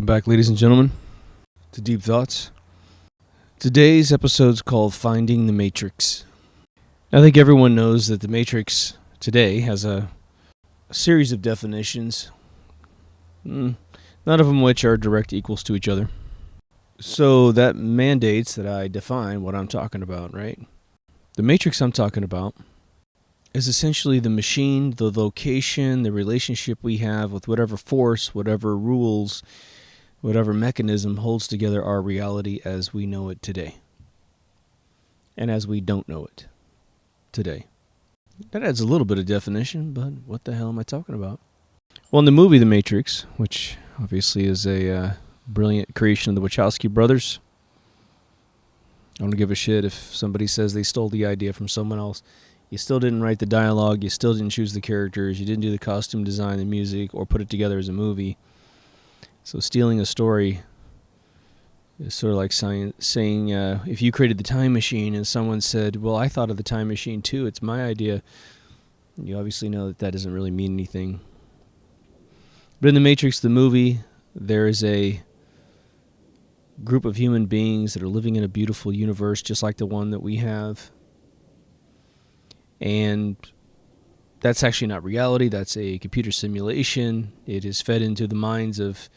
Welcome back, ladies and gentlemen, to Deep Thoughts. Today's episode's called Finding the Matrix. I think everyone knows that the Matrix today has a series of definitions, none of them which are direct equals to each other. So that mandates that I define what I'm talking about, right? The Matrix I'm talking about is essentially the machine, the location, the relationship we have with whatever force, whatever rules, whatever mechanism holds together our reality as we know it today. And as we don't know it today. That adds a little bit of definition, but what the hell am I talking about? Well, in the movie The Matrix, which obviously is a brilliant creation of the Wachowski brothers, I don't give a shit if somebody says they stole the idea from someone else. You still didn't write the dialogue, you still didn't choose the characters, you didn't do the costume design, the music, or put it together as a movie. So stealing a story is sort of like saying if you created the time machine and someone said, well, I thought of the time machine too, it's my idea, you obviously know that doesn't really mean anything. But in The Matrix, the movie, there is a group of human beings that are living in a beautiful universe just like the one that we have. And that's actually not reality. That's a computer simulation. It is fed into the minds of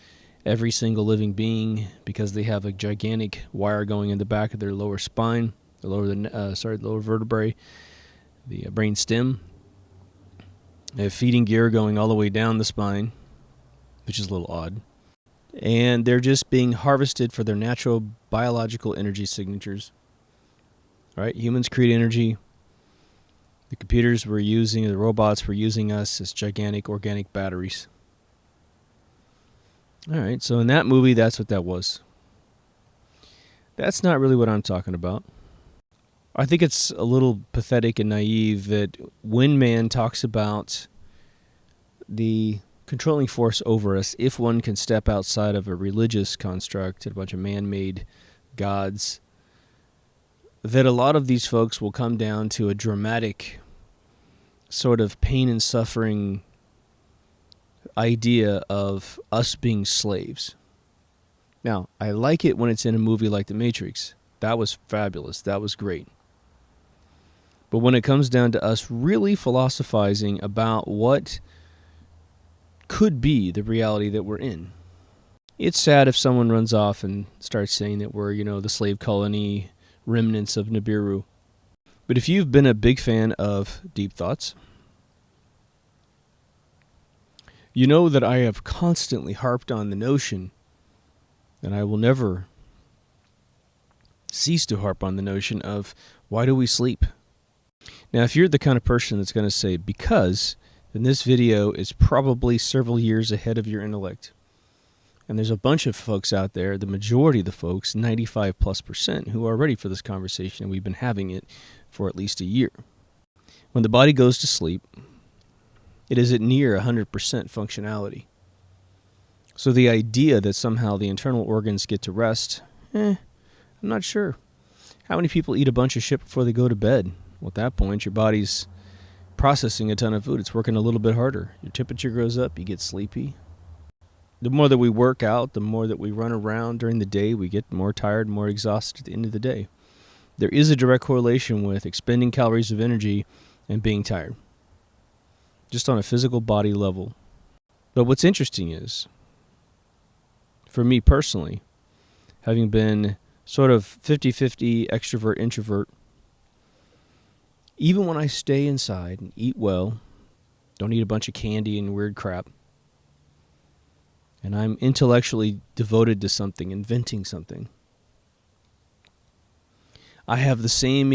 every single living being because they have a gigantic wire going in the back of their lower spine, the lower vertebrae, the brain stem. They have feeding gear going all the way down the spine, which is a little odd. And they're just being harvested for their natural biological energy signatures. All right, humans create energy. The computers we're using, the robots were using us as gigantic organic batteries. All right, so in that movie, that's what that was. That's not really what I'm talking about. I think it's a little pathetic and naive that when man talks about the controlling force over us, if one can step outside of a religious construct and a bunch of man-made gods, that a lot of these folks will come down to a dramatic sort of pain and suffering idea of us being slaves. Now, I like it when it's in a movie like The Matrix. That was fabulous. That was great. But when it comes down to us really philosophizing about what could be the reality that we're in, it's sad if someone runs off and starts saying that we're, the slave colony remnants of Nibiru. But if you've been a big fan of Deep Thoughts, you know that I have constantly harped on the notion, and I will never cease to harp on the notion of why do we sleep? Now, if you're the kind of person that's going to say because, then this video is probably several years ahead of your intellect. And there's a bunch of folks out there, the majority of the folks, 95+%, who are ready for this conversation, and we've been having it for at least a year. When the body goes to sleep, it is at near 100% functionality. So the idea that somehow the internal organs get to rest, I'm not sure. How many people eat a bunch of shit before they go to bed? Well, at that point, your body's processing a ton of food. It's working a little bit harder. Your temperature goes up, you get sleepy. The more that we work out, the more that we run around during the day, we get more tired, more exhausted at the end of the day. There is a direct correlation with expending calories of energy and being tired, just on a physical body level. But what's interesting is, for me personally, having been sort of 50-50 extrovert-introvert, even when I stay inside and eat well, don't eat a bunch of candy and weird crap, and I'm intellectually devoted to something, inventing something, I have the same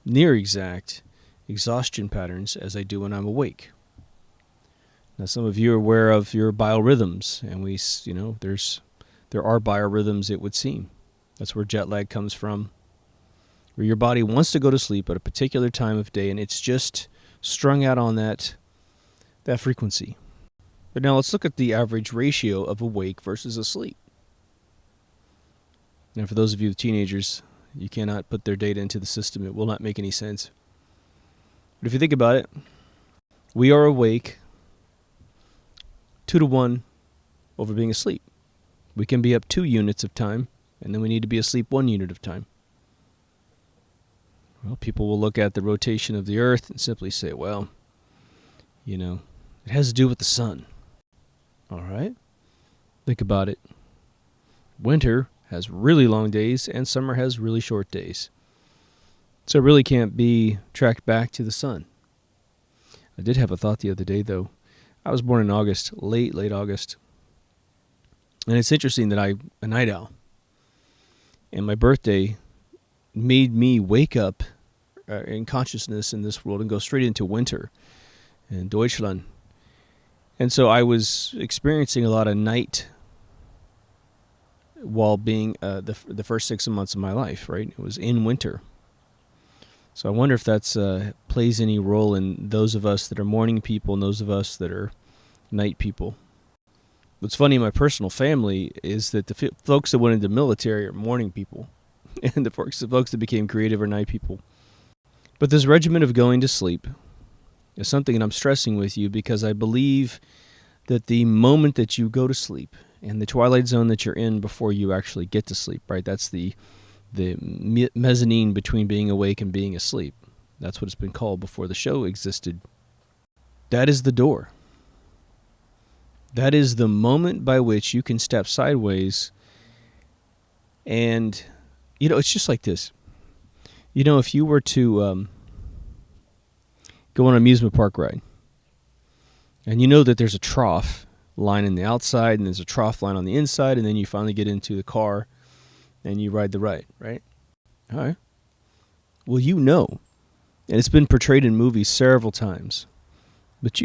near exact exhaustion patterns as I do when I'm awake. Now, some of you are aware of your biorhythms, and there are biorhythms, it would seem. That's where jet lag comes from, where your body wants to go to sleep at a particular time of day, and it's just strung out on that frequency. But now let's look at the average ratio of awake versus asleep. Now, for those of you with teenagers, you cannot put their data into the system. It will not make any sense. But if you think about it, we are awake 2 to 1 over being asleep. We can be up 2 units of time, and then we need to be asleep 1 unit of time. Well, people will look at the rotation of the Earth and simply say, well, it has to do with the sun. All right? Think about it. Winter has really long days, and summer has really short days. So it really can't be tracked back to the sun. I did have a thought the other day, though. I was born in August, late August. And it's interesting that I'm a night owl. And my birthday made me wake up in consciousness in this world and go straight into winter in Deutschland. And so I was experiencing a lot of night while being the first 6 months of my life, right? It was in winter. So I wonder if that's plays any role in those of us that are morning people and those of us that are night people. What's funny in my personal family is that the folks that went into the military are morning people, and the folks that became creative are night people. But this regimen of going to sleep is something that I'm stressing with you because I believe that the moment that you go to sleep and the twilight zone that you're in before you actually get to sleep, right? That's the mezzanine between being awake and being asleep. That's what it's been called before the show existed. That is the door. That is the moment by which you can step sideways. And, it's just like this. If you were to go on an amusement park ride, and you know that there's a trough line in the outside, and there's a trough line on the inside, and then you finally get into the car, and you ride the ride, right? All right. Well, and it's been portrayed in movies several times, but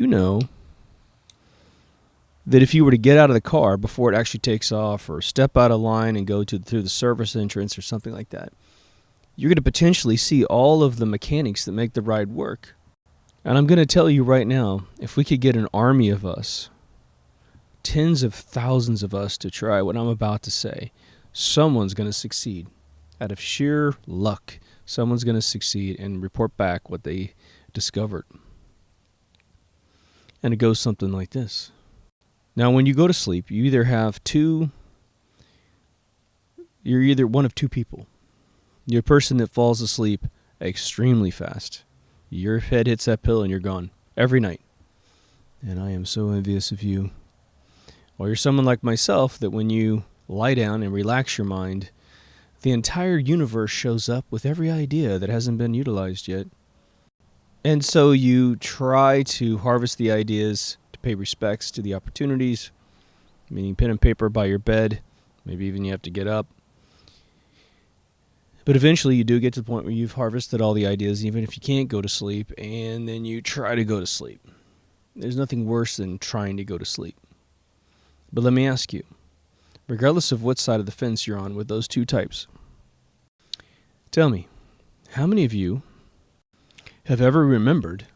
that if you were to get out of the car before it actually takes off or step out of line and go through the service entrance or something like that, you're going to potentially see all of the mechanics that make the ride work. And I'm going to tell you right now, if we could get an army of us, tens of thousands of us to try what I'm about to say, someone's going to succeed. Out of sheer luck, someone's going to succeed and report back what they discovered. And it goes something like this. Now, when you go to sleep, you're either one of 2 people. You're a person that falls asleep extremely fast. Your head hits that pillow and you're gone every night. And I am so envious of you. Or you're someone like myself that when you lie down and relax your mind, the entire universe shows up with every idea that hasn't been utilized yet. And so you try to harvest the ideas, to pay respects to the opportunities, meaning pen and paper by your bed. Maybe even you have to get up. But eventually you do get to the point where you've harvested all the ideas, even if you can't go to sleep, and then you try to go to sleep. There's nothing worse than trying to go to sleep. But let me ask you, regardless of what side of the fence you're on with those 2 types, tell me, how many of you have ever remembered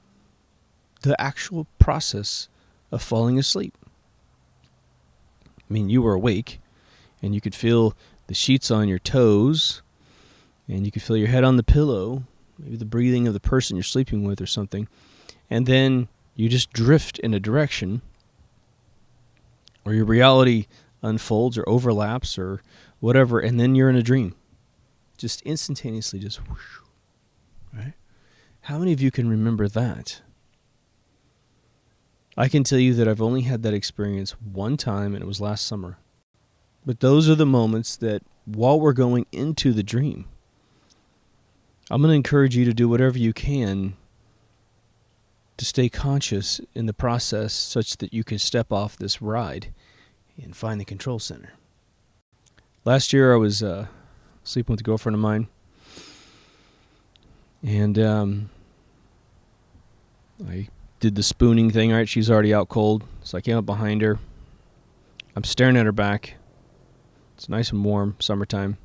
the actual process of falling asleep? I mean, you were awake, and you could feel the sheets on your toes, and you could feel your head on the pillow, maybe the breathing of the person you're sleeping with or something, and then you just drift in a direction, or your reality unfolds or overlaps or whatever, and then you're in a dream. Just instantaneously, just whoosh, right? How many of you can remember that? I can tell you that I've only had that experience one time, and it was last summer. But those are the moments that, while we're going into the dream, I'm going to encourage you to do whatever you can to stay conscious in the process such that you can step off this ride and find the control center. Last year I was sleeping with a girlfriend of mine, and I did the spooning thing, right? She's already out cold, so I came up behind her. I'm staring at her back. It's nice and warm, summertime.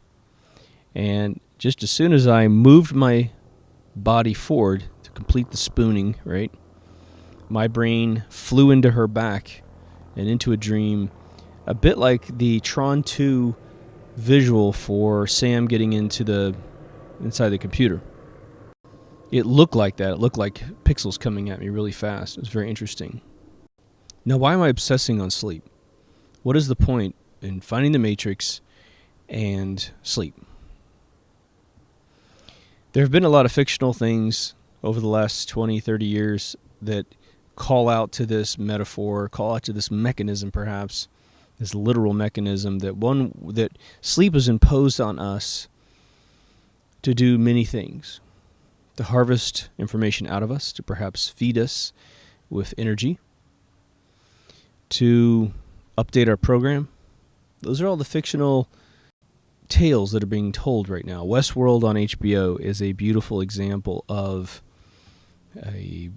And just as soon as I moved my body forward to complete the spooning, right, my brain flew into her back and into a dream, a bit like the Tron 2 visual for Sam getting inside the computer. It looked like that. It looked like pixels coming at me really fast. It was very interesting. Now, why am I obsessing on sleep? What is the point Finding the Matrix and sleep. There have been a lot of fictional things over the last 20, 30 years that call out to this metaphor, call out to this mechanism perhaps, this literal mechanism that sleep is imposed on us to do many things. To harvest information out of us, to perhaps feed us with energy, to update our program. Those are all the fictional tales that are being told right now. Westworld on HBO is a beautiful example of a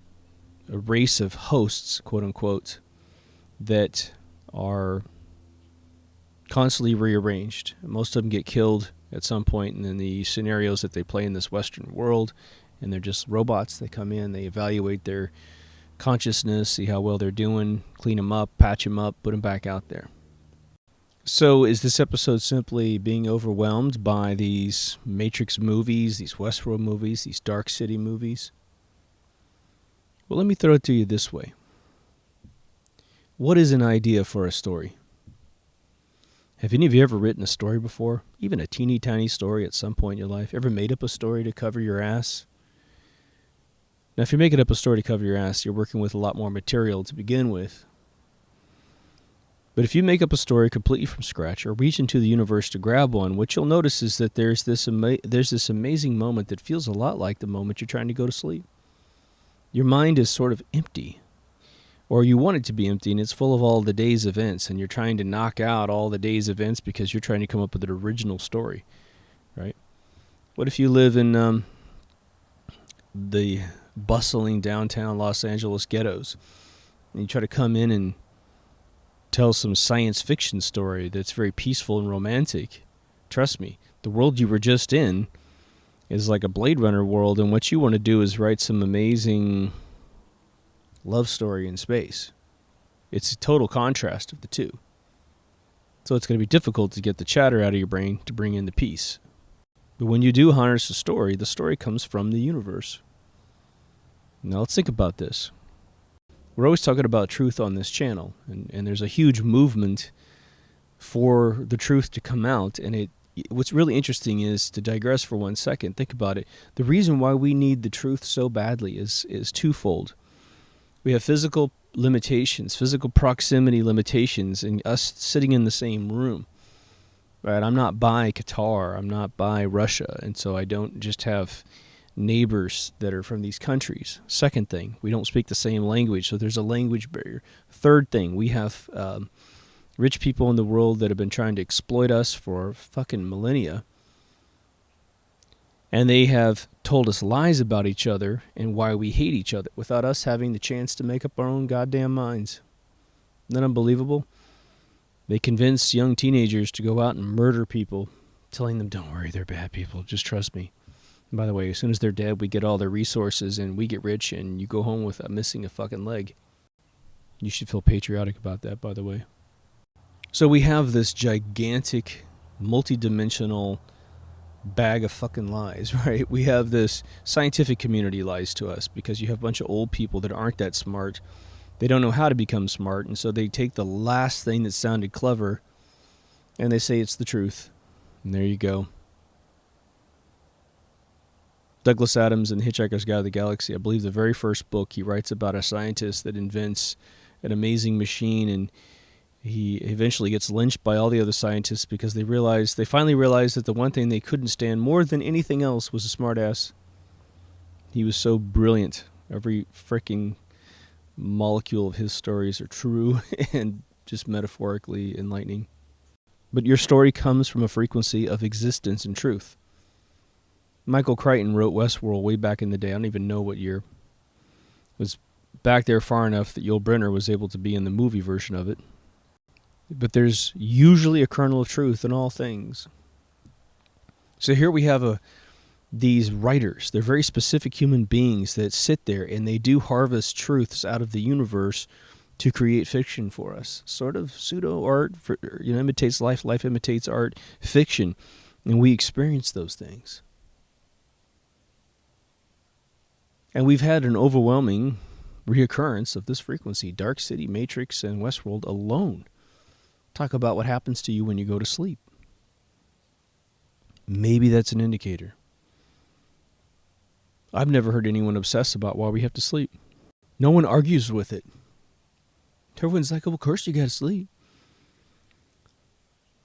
race of hosts, quote unquote, that are constantly rearranged. Most of them get killed at some point, and then the scenarios that they play in this Western world, and they're just robots. They come in, they evaluate their consciousness, see how well they're doing, clean them up, patch them up, put them back out there. So is this episode simply being overwhelmed by these Matrix movies, these Westworld movies, these Dark City movies? Well, let me throw it to you this way. What is an idea for a story? Have any of you ever written a story before? Even a teeny tiny story at some point in your life? Ever made up a story to cover your ass? Now, if you're making up a story to cover your ass, you're working with a lot more material to begin with. But if you make up a story completely from scratch or reach into the universe to grab one, what you'll notice is that there's this amazing moment that feels a lot like the moment you're trying to go to sleep. Your mind is sort of empty, or you want it to be empty, and it's full of all the day's events, and you're trying to knock out all the day's events because you're trying to come up with an original story, right? What if you live in the bustling downtown Los Angeles ghettos, and you try to come in and tell some science fiction story that's very peaceful and romantic? Trust me, the world you were just in is like a Blade Runner world, and what you want to do is write some amazing love story in space. It's a total contrast of the two. So it's going to be difficult to get the chatter out of your brain to bring in the peace. But when you do harness the story comes from the universe. Now let's think about this. We're always talking about truth on this channel, and there's a huge movement for the truth to come out, and what's really interesting is, to digress for 1 second, think about it. The reason why we need the truth so badly is twofold. We have physical limitations, physical proximity limitations, and us sitting in the same room. Right? I'm not by Qatar, I'm not by Russia, and so I don't just have neighbors that are from these countries. Second thing, we don't speak the same language, so there's a language barrier. Third thing, we have rich people in the world that have been trying to exploit us for fucking millennia, and they have told us lies about each other and why we hate each other without us having the chance to make up our own goddamn minds. Isn't that unbelievable? They convince young teenagers to go out and murder people, telling them, don't worry, they're bad people, just trust me. And by the way, as soon as they're dead, we get all their resources and we get rich, and you go home with missing a fucking leg. You should feel patriotic about that, by the way. So we have this gigantic, multi-dimensional bag of fucking lies, right? We have this scientific community lies to us because you have a bunch of old people that aren't that smart. They don't know how to become smart, and so they take the last thing that sounded clever and they say it's the truth. And there you go. Douglas Adams in Hitchhiker's Guide to the Galaxy, I believe the very first book, he writes about a scientist that invents an amazing machine, and he eventually gets lynched by all the other scientists because they finally realized that the one thing they couldn't stand more than anything else was a smartass. He was so brilliant. Every freaking molecule of his stories are true and just metaphorically enlightening. But your story comes from a frequency of existence and truth. Michael Crichton wrote Westworld way back in the day. I don't even know what year. It was back there far enough that Yul Brynner was able to be in the movie version of it. But there's usually a kernel of truth in all things. So here we have these writers. They're very specific human beings that sit there and they do harvest truths out of the universe to create fiction for us. Sort of pseudo art, imitates life, life imitates art, fiction, and we experience those things. And we've had an overwhelming reoccurrence of this frequency, Dark City, Matrix, and Westworld alone. talk about what happens to you when you go to sleep. Maybe that's an indicator. I've never heard anyone obsess about why we have to sleep. No one argues with it. Everyone's like, oh, of course you gotta sleep.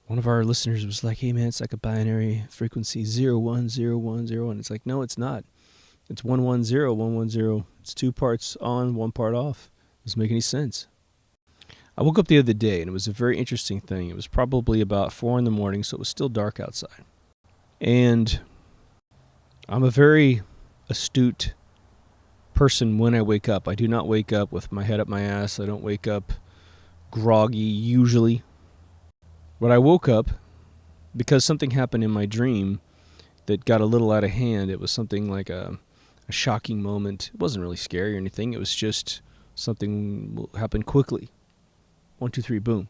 One of our listeners was like, hey man, it's like a binary frequency, 0, 1, 0, 1, 0, 1. It's like, no, it's not. It's 1, 1, 0, 1, 1, 0. It's 2 parts on, 1 part off. Doesn't make any sense. I woke up the other day and it was a very interesting thing. It was probably about 4 in the morning, so it was still dark outside. And I'm a very astute person when I wake up. I do not wake up with my head up my ass. I don't wake up groggy usually. But I woke up because something happened in my dream that got a little out of hand. It was something like a shocking moment. It wasn't really scary or anything. It was just something happened quickly. 1, 2, 3, boom.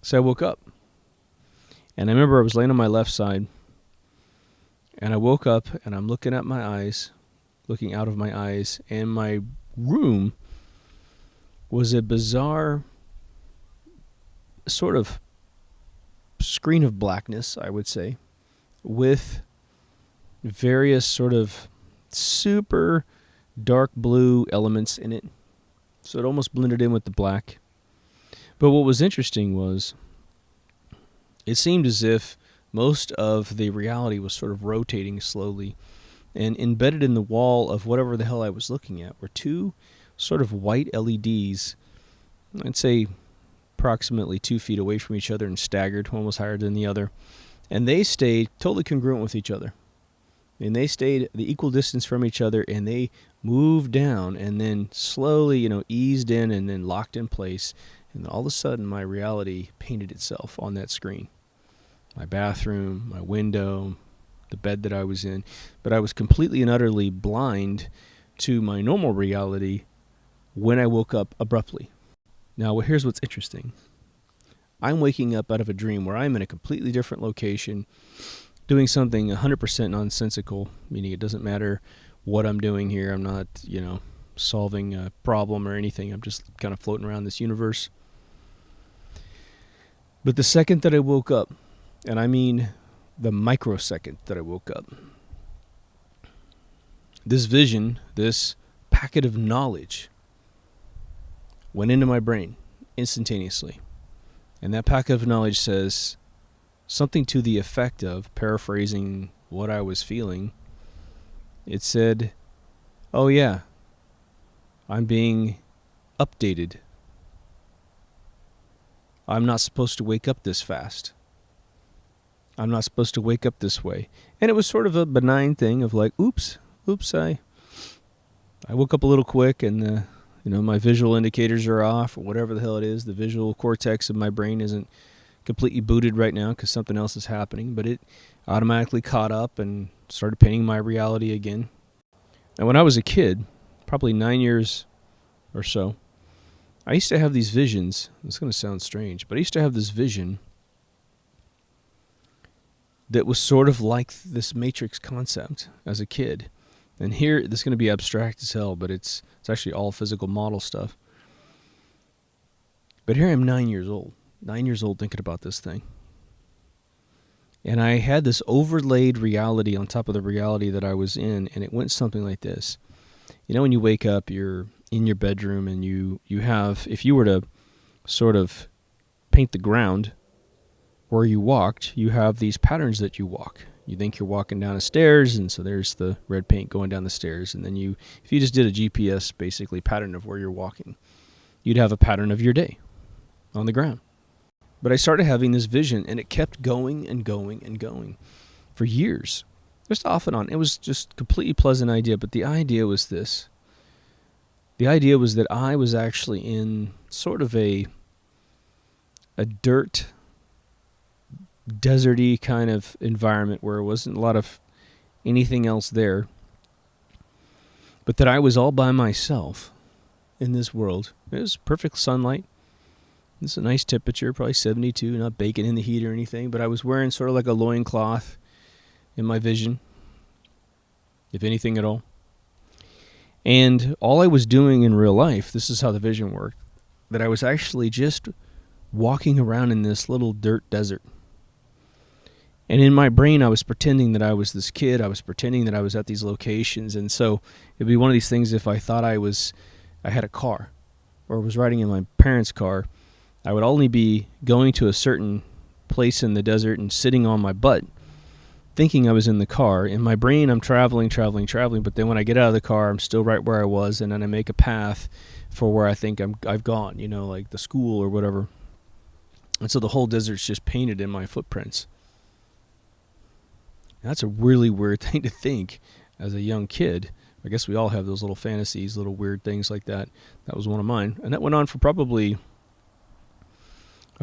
So I woke up. And I remember I was laying on my left side. And I woke up and I'm looking at my eyes, looking out of my eyes. And my room was a bizarre sort of screen of blackness, I would say, with various sort of super dark blue elements in it. So it almost blended in with the black. But what was interesting was it seemed as if most of the reality was sort of rotating slowly, and embedded in the wall of whatever the hell I was looking at were 2 sort of white LEDs, I'd say approximately 2 feet away from each other and staggered. One was higher than the other. And they stayed totally congruent with each other. And they stayed the equal distance from each other, and they moved down and then slowly, eased in and then locked in place. And then all of a sudden, my reality painted itself on that screen. My bathroom, my window, the bed that I was in. But I was completely and utterly blind to my normal reality when I woke up abruptly. Now, here's what's interesting. I'm waking up out of a dream where I'm in a completely different location, doing something 100% nonsensical, meaning it doesn't matter what I'm doing here. I'm not, solving a problem or anything. I'm just kind of floating around this universe. But the second that I woke up, and I mean the microsecond that I woke up, this vision, this packet of knowledge went into my brain instantaneously. And that packet of knowledge says something to the effect of, paraphrasing what I was feeling, it said, oh yeah, I'm being updated. I'm not supposed to wake up this fast. I'm not supposed to wake up this way. And it was sort of a benign thing of like, oops, I woke up a little quick and my visual indicators are off, or whatever the hell it is. The visual cortex of my brain isn't completely booted right now because something else is happening, but it automatically caught up and started painting my reality again. And when I was a kid, probably 9 years or so, I used to have these visions. It's going to sound strange, but I used to have this vision that was sort of like this Matrix concept as a kid. And here, this is going to be abstract as hell, but it's actually all physical model stuff. But here I am 9 years old. 9 years old thinking about this thing. And I had this overlaid reality on top of the reality that I was in, and it went something like this. When you wake up, you're in your bedroom, and you have, if you were to sort of paint the ground where you walked, you have these patterns that you walk. You think you're walking down the stairs, and so there's the red paint going down the stairs. And then if you just did a GPS, basically, pattern of where you're walking, you'd have a pattern of your day on the ground. But I started having this vision, and it kept going and going and going for years, just off and on. It was just a completely pleasant idea, but the idea was this. The idea was that I was actually in sort of a dirt, deserty kind of environment where there wasn't a lot of anything else there, but that I was all by myself in this world. It was perfect sunlight. It's a nice temperature, probably 72, not baking in the heat or anything, but I was wearing sort of like a loincloth in my vision, if anything at all. And all I was doing in real life, this is how the vision worked, that I was actually just walking around in this little dirt desert. And in my brain, I was pretending that I was this kid. I was pretending that I was at these locations. And so it'd be one of these things if I thought I had a car or was riding in my parents' car, I would only be going to a certain place in the desert and sitting on my butt, thinking I was in the car. In my brain, I'm traveling. But then when I get out of the car, I'm still right where I was. And then I make a path for where I think I've gone, like the school or whatever. And so the whole desert's just painted in my footprints. That's a really weird thing to think as a young kid. I guess we all have those little fantasies, little weird things like that. That was one of mine. And that went on for I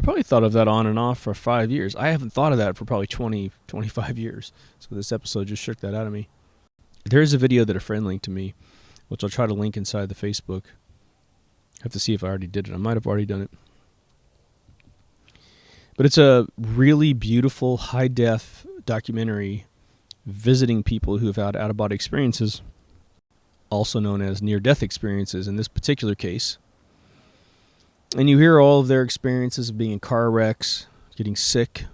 probably thought of that on and off for 5 years. I haven't thought of that for probably 20, 25 years. So this episode just shook that out of me. There's a video that a friend linked to me, which I'll try to link inside the Facebook. I have to see if I already did it. I might have already done it. But it's a really beautiful, high-def documentary visiting people who have had out-of-body experiences, also known as near-death experiences in this particular case. And you hear all of their experiences of being in car wrecks, getting sick.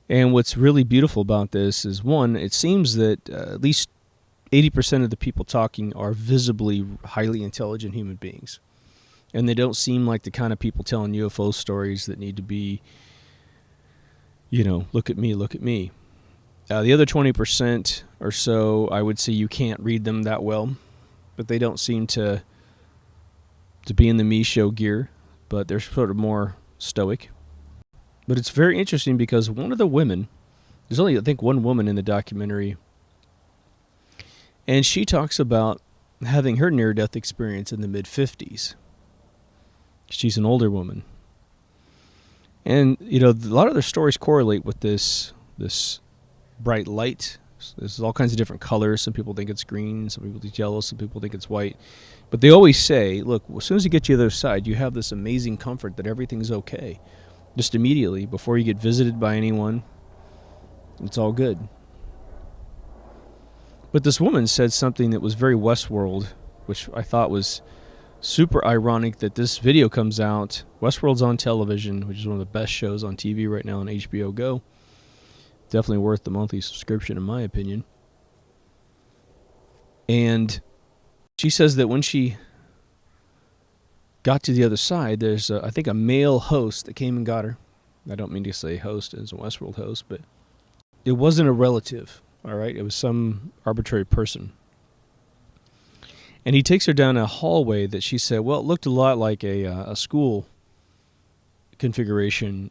And what's really beautiful about this is, one, it seems that at least 80% of the people talking are visibly highly intelligent human beings. And they don't seem like the kind of people telling UFO stories that need to be, look at me, look at me. The other 20% or so, I would say you can't read them that well, but they don't seem to be in the me show gear, but they're sort of more stoic. But it's very interesting because one of the women, there's only, I think, one woman in the documentary, and she talks about having her near-death experience in the mid-50s. She's an older woman. And, a lot of their stories correlate with this bright light. There's all kinds of different colors. Some people think it's green, some people think it's yellow, some people think it's white. But they always say, look, as soon as you get to the other side, you have this amazing comfort that everything's okay. Just immediately, before you get visited by anyone, it's all good. But this woman said something that was very Westworld, which I thought was super ironic that this video comes out. Westworld's on television, which is one of the best shows on TV right now on HBO Go. Definitely worth the monthly subscription, in my opinion. And she says that when she got to the other side, there's, I think, a male host that came and got her. I don't mean to say host as a Westworld host, but it wasn't a relative, all right? It was some arbitrary person. And he takes her down a hallway that she said, well, it looked a lot like a school configuration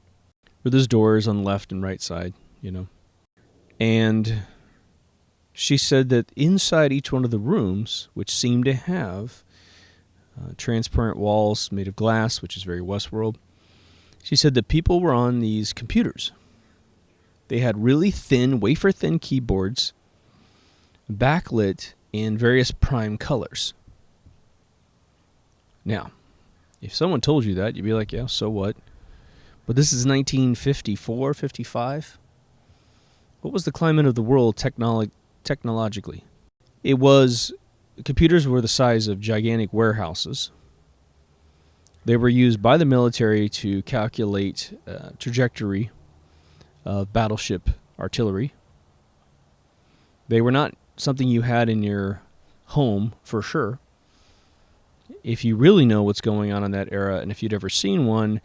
with there's doors on the left and right side, And she said that inside each one of the rooms, which seemed to have transparent walls made of glass, which is very Westworld, she said that people were on these computers. They had really thin, wafer-thin keyboards, backlit in various prime colors. Now, if someone told you that, you'd be like, yeah, so what? But this is 1954, 55. What was the climate of the world technologically? Computers were the size of gigantic warehouses. They were used by the military to calculate trajectory of battleship artillery. They were not something you had in your home for sure. If you really know what's going on in that era, and if you'd ever seen one,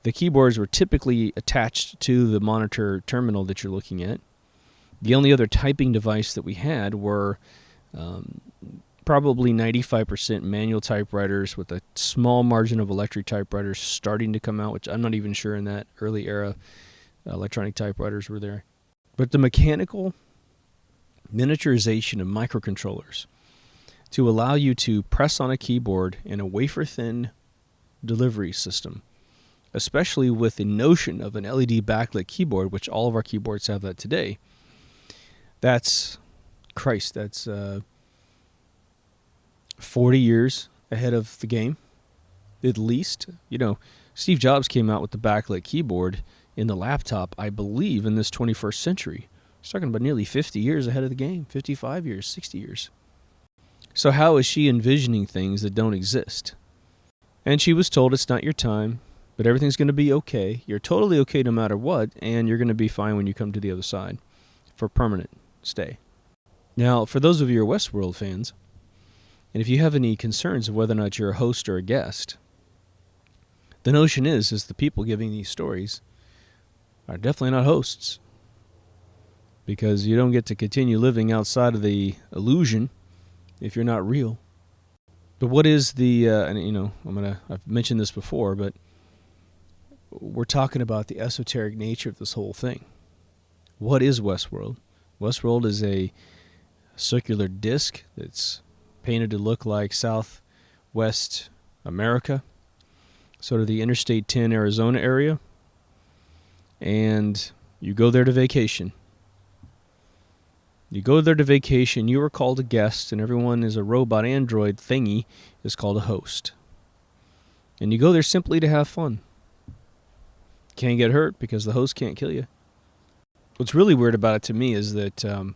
the keyboards were typically attached to the monitor terminal that you're looking at. The only other typing device that we had were probably 95% manual typewriters with a small margin of electric typewriters starting to come out, which I'm not even sure in that early era electronic typewriters were there. But the mechanical miniaturization of microcontrollers to allow you to press on a keyboard in a wafer-thin delivery system, especially with the notion of an LED backlit keyboard, which all of our keyboards have that today, that's 40 years ahead of the game, at least. Steve Jobs came out with the backlit keyboard in the laptop, I believe, in this 21st century. He's talking about nearly 50 years ahead of the game, 55 years, 60 years. So how is she envisioning things that don't exist? And she was told it's not your time. But everything's going to be okay. You're totally okay no matter what, and you're going to be fine when you come to the other side for permanent stay. Now, for those of you who are Westworld fans, and if you have any concerns of whether or not you're a host or a guest, the notion is the people giving these stories are definitely not hosts, because you don't get to continue living outside of the illusion if you're not real. But what is the, I've mentioned this before, but we're talking about the esoteric nature of this whole thing. What is Westworld? Westworld is a circular disc that's painted to look like Southwest America, sort of the Interstate 10 Arizona area, and you go there to vacation. You go there to vacation, you are called a guest, and everyone is a robot android thingy is called a host. And you go there simply to have fun. Can't get hurt because the host can't kill you. What's really weird about it to me is that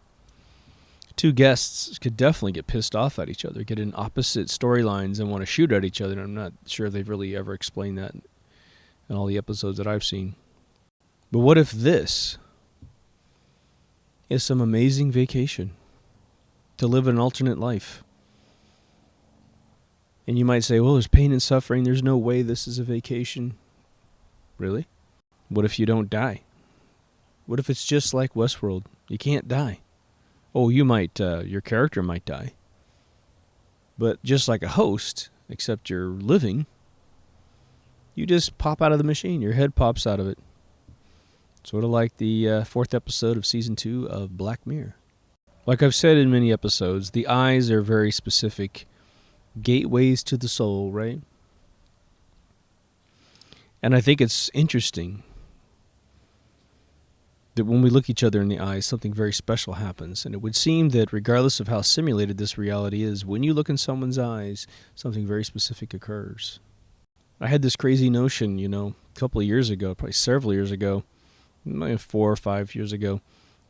two guests could definitely get pissed off at each other, get in opposite storylines and want to shoot at each other. And I'm not sure they've really ever explained that in all the episodes that I've seen. But what if this is some amazing vacation to live an alternate life? And you might say, well, there's pain and suffering. There's no way this is a vacation. Really? What if you don't die? What if it's just like Westworld? You can't die. Oh, you might, your character might die. But just like a host, except you're living, you just pop out of the machine. Your head pops out of it. Sort of like the fourth episode of Season 2 of Black Mirror. Like I've said in many episodes, the eyes are very specific gateways to the soul, right? And I think it's interesting that when we look each other in the eyes, something very special happens. And it would seem that regardless of how simulated this reality is, when you look in someone's eyes, something very specific occurs. I had this crazy notion, a couple of years ago, probably several years ago, maybe 4 or 5 years ago,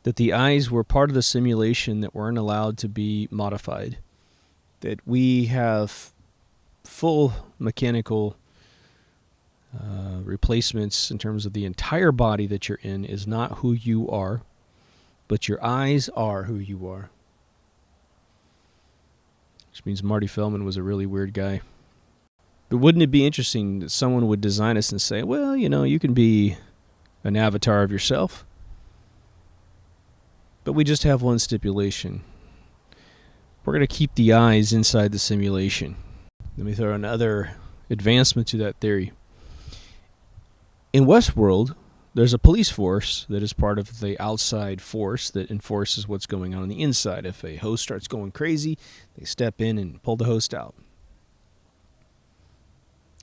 that the eyes were part of the simulation that weren't allowed to be modified. That we have full mechanical replacements in terms of the entire body that you're in is not who you are, but your eyes are who you are. Which means Marty Feldman was a really weird guy. But wouldn't it be interesting that someone would design us and say, well, you can be an avatar of yourself, but we just have one stipulation. We're going to keep the eyes inside the simulation. Let me throw another advancement to that theory. In Westworld, there's a police force that is part of the outside force that enforces what's going on the inside. If a host starts going crazy, they step in and pull the host out.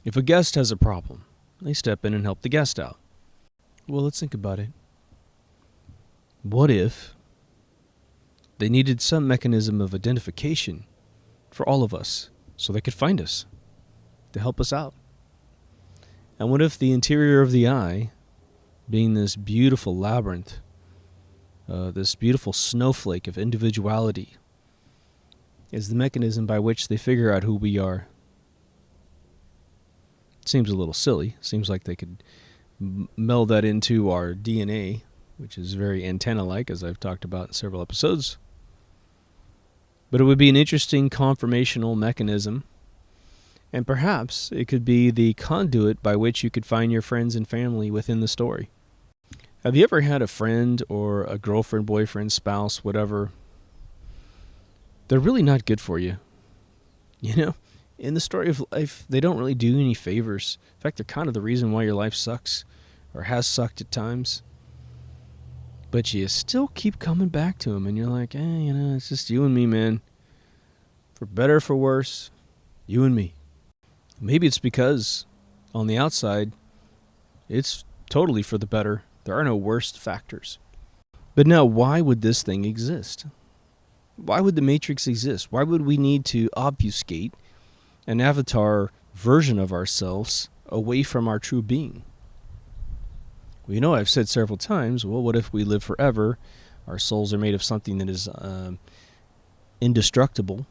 If a guest has a problem, they step in and help the guest out. Well, let's think about it. What if they needed some mechanism of identification for all of us so they could find us to help us out? And what if the interior of the eye, being this beautiful labyrinth, this beautiful snowflake of individuality, is the mechanism by which they figure out who we are? It seems a little silly. Seems like they could meld that into our DNA, which is very antenna-like, as I've talked about in several episodes. But it would be an interesting conformational mechanism. And perhaps it could be the conduit by which you could find your friends and family within the story. Have you ever had a friend or a girlfriend, boyfriend, spouse, whatever? They're really not good for you. In the story of life, they don't really do any favors. In fact, they're kind of the reason why your life sucks or has sucked at times. But you still keep coming back to them, and you're like, it's just you and me, man. For better or for worse, you and me. Maybe it's because on the outside, it's totally for the better. There are no worst factors. But now, why would this thing exist? Why would the Matrix exist? Why would we need to obfuscate an avatar version of ourselves away from our true being? Well, I've said several times, well, what if we live forever? Our souls are made of something that is indestructible.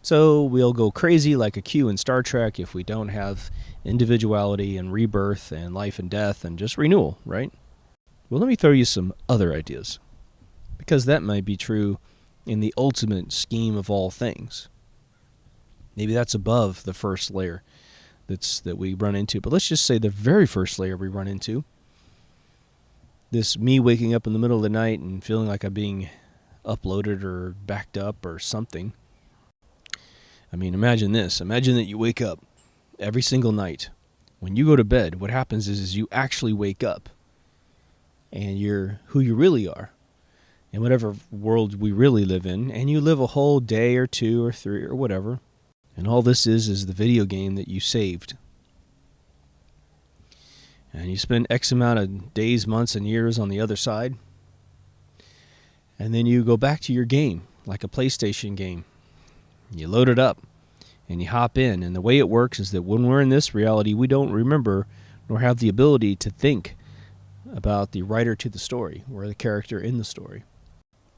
So we'll go crazy like a Q in Star Trek if we don't have individuality and rebirth and life and death and just renewal, right? Well, let me throw you some other ideas, because that might be true in the ultimate scheme of all things. Maybe that's above the first layer that we run into. But let's just say the very first layer we run into, this me waking up in the middle of the night and feeling like I'm being uploaded or backed up or something. I mean, imagine this. Imagine that you wake up every single night. When you go to bed, what happens is you actually wake up and you're who you really are in whatever world we really live in, and you live a whole day or 2 or 3 or whatever. And all this is the video game that you saved. And you spend X amount of days, months, and years on the other side. And then you go back to your game, like a PlayStation game. You load it up, and you hop in. And the way it works is that when we're in this reality, we don't remember nor have the ability to think about the writer to the story, or the character in the story.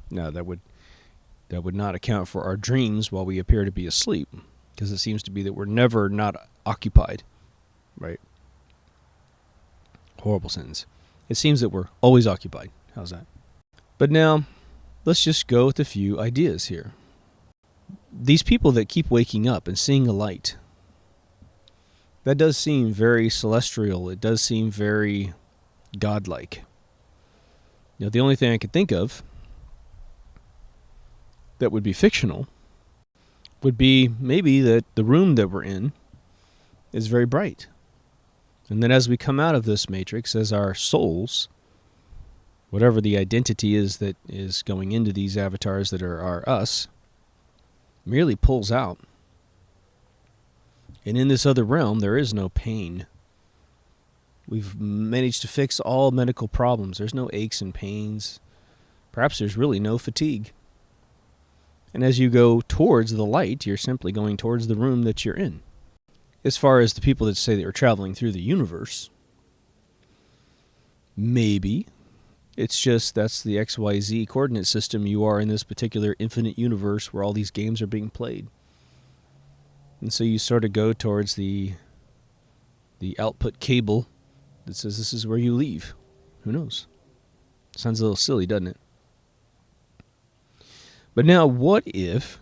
Now, that would not account for our dreams while we appear to be asleep, because it seems to be that we're never not occupied, right? Horrible sentence. It seems that we're always occupied. How's that? But now, let's just go with a few ideas here. These people that keep waking up and seeing a light, that does seem very celestial. It does seem very godlike. Now, the only thing I could think of that would be fictional would be maybe that the room that we're in is very bright. And then as we come out of this matrix, as our souls, whatever the identity is that is going into these avatars that are us, merely pulls out. And in this other realm, there is no pain. We've managed to fix all medical problems. There's no aches and pains. Perhaps there's really no fatigue. And as you go towards the light, you're simply going towards the room that you're in. As far as the people that say that you're traveling through the universe, maybe it's just that's the XYZ coordinate system you are in this particular infinite universe where all these games are being played. And so you sort of go towards the output cable that says this is where you leave. Who knows? Sounds a little silly, doesn't it? But now, what if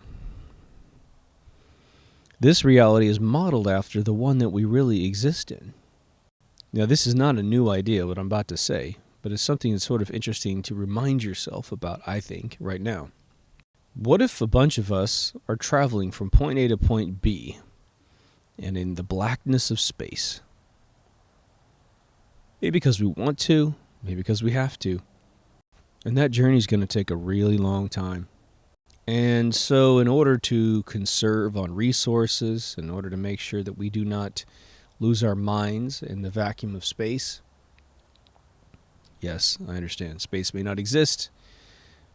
this reality is modeled after the one that we really exist in? Now, this is not a new idea, what I'm about to say, but it's something that's sort of interesting to remind yourself about, I think, right now. What if a bunch of us are traveling from point A to point B, and in the blackness of space? Maybe because we want to, maybe because we have to. And that journey is going to take a really long time. And so in order to conserve on resources, in order to make sure that we do not lose our minds in the vacuum of space, yes, I understand, space may not exist,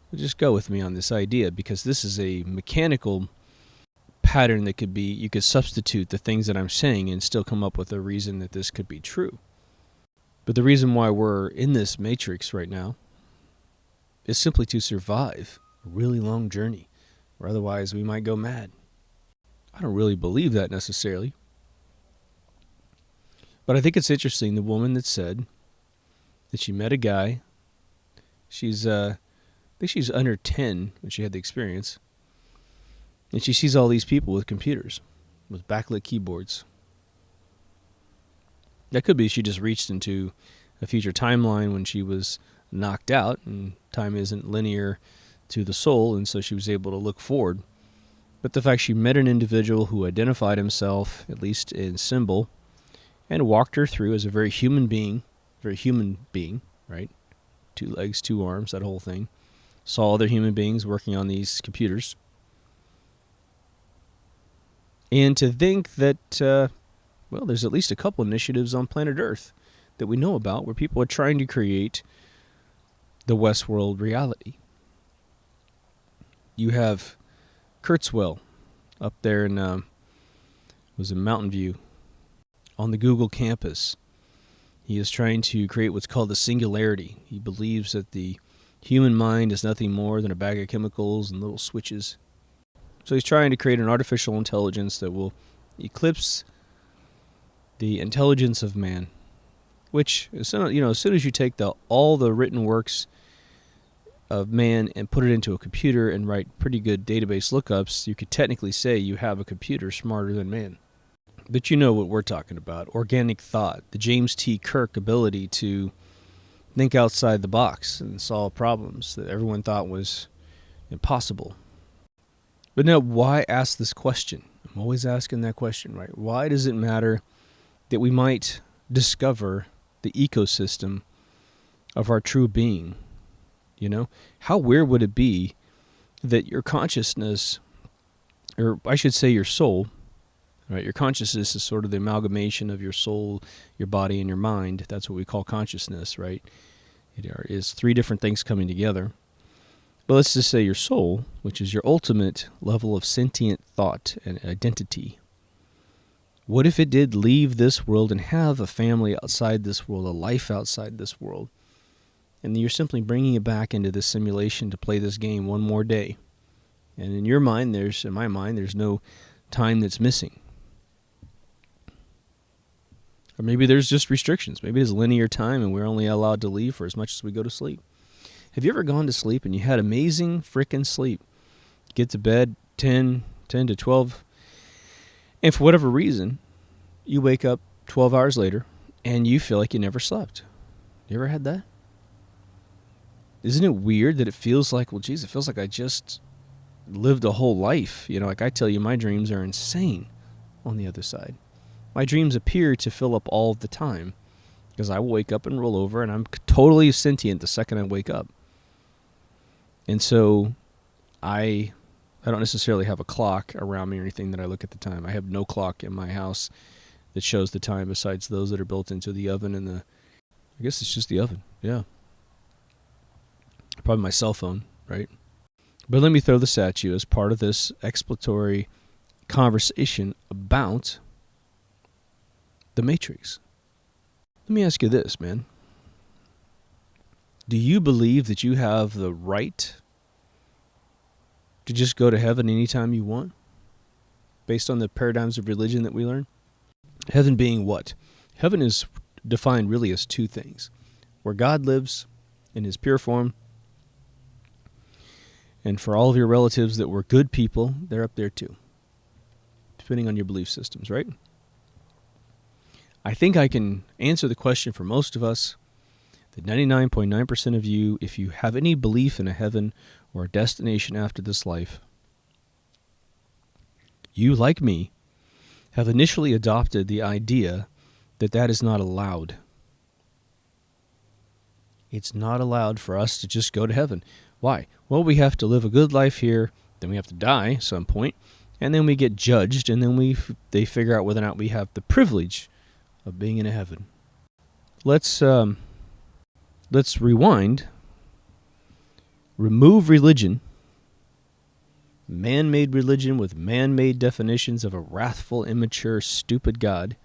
but just go with me on this idea, because this is a mechanical pattern that could be, you could substitute the things that I'm saying and still come up with a reason that this could be true. But the reason why we're in this matrix right now is simply to survive a really long journey, or otherwise we might go mad. I don't really believe that necessarily. But I think it's interesting, the woman that said that she met a guy, I think she's under 10 when she had the experience, and she sees all these people with computers, with backlit keyboards. That could be she just reached into a future timeline when she was knocked out, and time isn't linear to the soul, and so she was able to look forward. But the fact she met an individual who identified himself, at least in symbol, and walked her through as a very human being, right? 2 legs, 2 arms, that whole thing. Saw other human beings working on these computers. And to think that, there's at least a couple initiatives on planet Earth that we know about where people are trying to create the Westworld reality. You have Kurzweil up there in Mountain View on the Google campus. He is trying to create what's called the singularity. He believes that the human mind is nothing more than a bag of chemicals and little switches. So he's trying to create an artificial intelligence that will eclipse the intelligence of man, which, as soon as you take all the written works of man and put it into a computer and write pretty good database lookups, you could technically say you have a computer smarter than man. But you know what we're talking about. Organic thought, the James T. Kirk ability to think outside the box and solve problems that everyone thought was impossible. But now, why ask this question? I'm always asking that question, right? Why does it matter that we might discover the ecosystem of our true being? How weird would it be that your consciousness, or I should say your soul, right? Your consciousness is sort of the amalgamation of your soul, your body, and your mind. That's what we call consciousness, right? It is three different things coming together. But let's just say your soul, which is your ultimate level of sentient thought and identity. What if it did leave this world and have a family outside this world, a life outside this world? And you're simply bringing it back into this simulation to play this game one more day. And in your mind, in my mind, there's no time that's missing. Or maybe there's just restrictions. Maybe there's linear time and we're only allowed to leave for as much as we go to sleep. Have you ever gone to sleep and you had amazing frickin' sleep? Get to bed 10 to 12, and for whatever reason, you wake up 12 hours later and you feel like you never slept. You ever had that? Isn't it weird that it feels like, well, geez, it feels like I just lived a whole life. Like I tell you, my dreams are insane on the other side. My dreams appear to fill up all the time because I will wake up and roll over and I'm totally sentient the second I wake up. And so I don't necessarily have a clock around me or anything that I look at the time. I have no clock in my house that shows the time besides those that are built into the oven and I guess it's just the oven. Yeah. Probably my cell phone, right? But let me throw this at you as part of this exploratory conversation about the Matrix. Let me ask you this, man. Do you believe that you have the right to just go to heaven anytime you want? Based on the paradigms of religion that we learn? Heaven being what? Heaven is defined really as two things. Where God lives in his pure form. And for all of your relatives that were good people, they're up there too. Depending on your belief systems, right? I think I can answer the question for most of us that 99.9% of you, if you have any belief in a heaven or a destination after this life, you, like me, have initially adopted the idea that that is not allowed. It's not allowed for us to just go to heaven. Why? Well, we have to live a good life here, then we have to die at some point, and then we get judged, and then they figure out whether or not we have the privilege of being in a heaven. Let's rewind, remove religion, man-made religion with man-made definitions of a wrathful, immature, stupid God,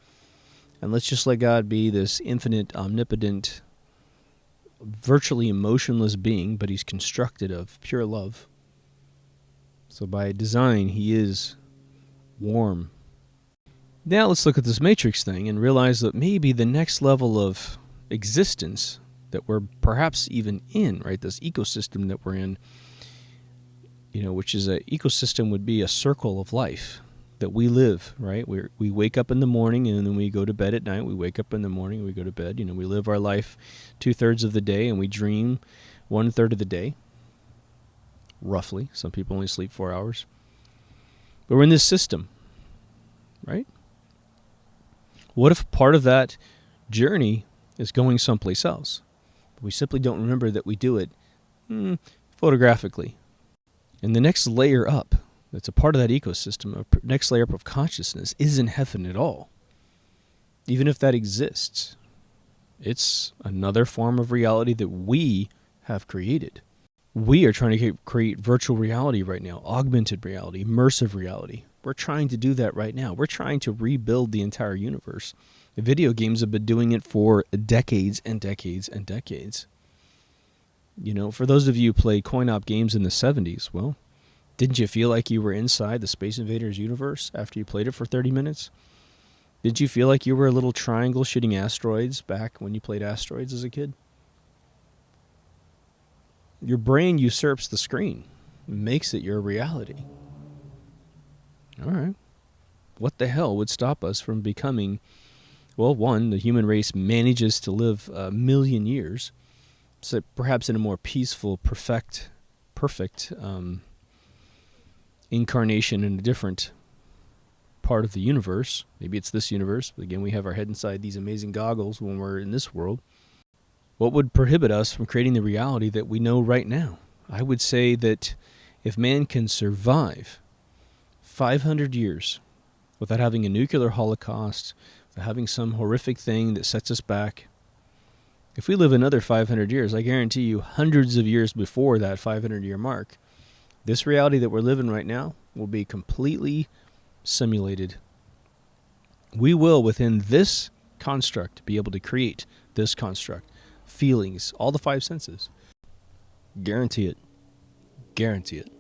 and let's just let God be this infinite, omnipotent, virtually emotionless being, but he's constructed of pure love. So by design, he is warm. Now let's look at this Matrix thing and realize that maybe the next level of existence that we're perhaps even in, right? This ecosystem that we're in, which is an ecosystem would be a circle of life that we live, right? We wake up in the morning and then we go to bed at night. We wake up in the morning, we go to bed. We live our life 2/3 of the day and we dream 1/3 of the day, roughly. Some people only sleep 4 hours. But we're in this system, right? What if part of that journey is going someplace else? We simply don't remember that we do it photographically. And the next layer up, that's a part of that ecosystem, a next layer up of consciousness, isn't heaven at all. Even if that exists, it's another form of reality that we have created. We are trying to create virtual reality right now, augmented reality, immersive reality. We're trying to do that right now. We're trying to rebuild the entire universe. The video games have been doing it for decades and decades and decades. For those of you who played coin-op games in the 70s, well, Didn't you feel like you were inside the Space Invaders universe after you played it for 30 minutes? Did you feel like you were a little triangle shooting asteroids back when you played asteroids as a kid? Your brain usurps the screen, makes it your reality. All right. What the hell would stop us from becoming, well, one, the human race manages to live 1,000,000 years, so perhaps in a more peaceful, perfect incarnation in a different part of the universe. Maybe it's this universe, but again, we have our head inside these amazing goggles when we're in this world. What would prohibit us from creating the reality that we know right now? I would say that if man can survive 500 years without having a nuclear holocaust, without having some horrific thing that sets us back, if we live another 500 years, I guarantee you hundreds of years before that 500-year mark, this reality that we're living right now will be completely simulated. We will, within this construct, be able to create this construct. Feelings, all the 5 senses. Guarantee it. Guarantee it.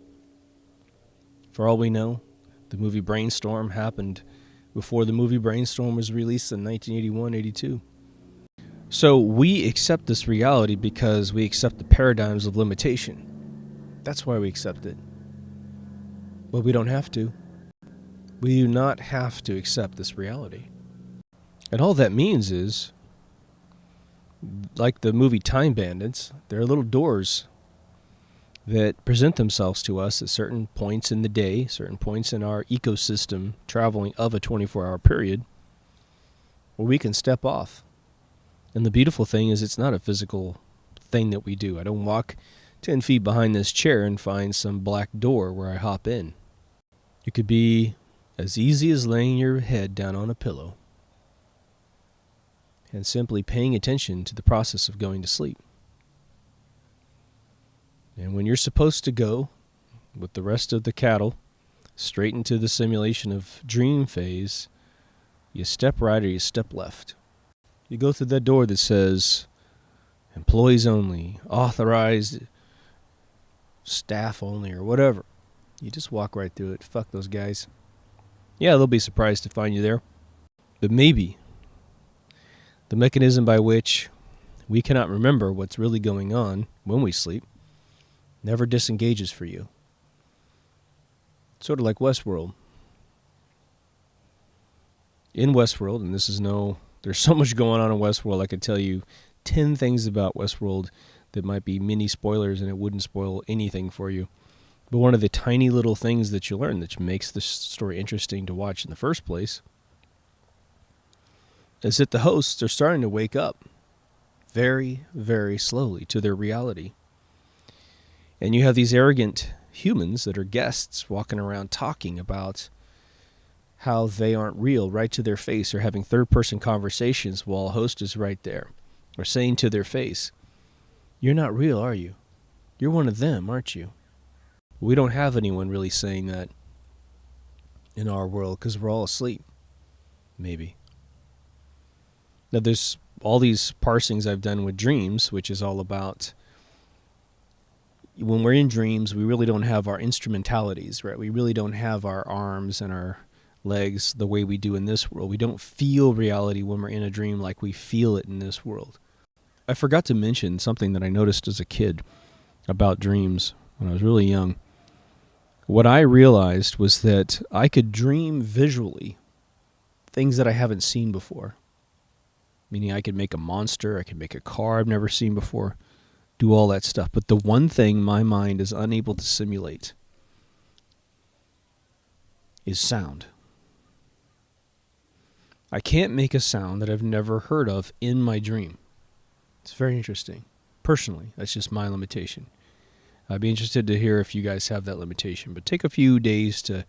For all we know, the movie Brainstorm happened before the movie Brainstorm was released in 1981-82. So we accept this reality because we accept the paradigms of limitation. That's why we accept it. But we don't have to. We do not have to accept this reality. And all that means is, like the movie Time Bandits, there are little doors that present themselves to us at certain points in the day, certain points in our ecosystem traveling of a 24-hour period, where we can step off. And the beautiful thing is it's not a physical thing that we do. I don't walk 10 feet behind this chair and find some black door where I hop in. It could be as easy as laying your head down on a pillow and simply paying attention to the process of going to sleep. And when you're supposed to go with the rest of the cattle straight into the simulation of dream phase, you step right or you step left. You go through that door that says employees only, authorized staff only, or whatever. You just walk right through it. Fuck those guys. Yeah, they'll be surprised to find you there. But maybe the mechanism by which we cannot remember what's really going on when we sleep never disengages for you. Sort of like Westworld. In Westworld, and there's so much going on in Westworld, I could tell you 10 things about Westworld that might be mini spoilers and it wouldn't spoil anything for you. But one of the tiny little things that you learn that makes the story interesting to watch in the first place is that the hosts are starting to wake up very, very slowly to their reality. And you have these arrogant humans that are guests walking around talking about how they aren't real right to their face, or having third-person conversations while a host is right there, or saying to their face, "You're not real, are you? You're one of them, aren't you?" We don't have anyone really saying that in our world because we're all asleep. Maybe. Now, there's all these parsings I've done with dreams, which is all about when we're in dreams, we really don't have our instrumentalities, right? We really don't have our arms and our legs the way we do in this world. We don't feel reality when we're in a dream like we feel it in this world. I forgot to mention something that I noticed as a kid about dreams when I was really young. What I realized was that I could dream visually things that I haven't seen before. Meaning I could make a monster, I could make a car I've never seen before, do all that stuff. But the one thing my mind is unable to simulate is sound. I can't make a sound that I've never heard of in my dream. It's very interesting. Personally, that's just my limitation. I'd be interested to hear if you guys have that limitation. But take a few days to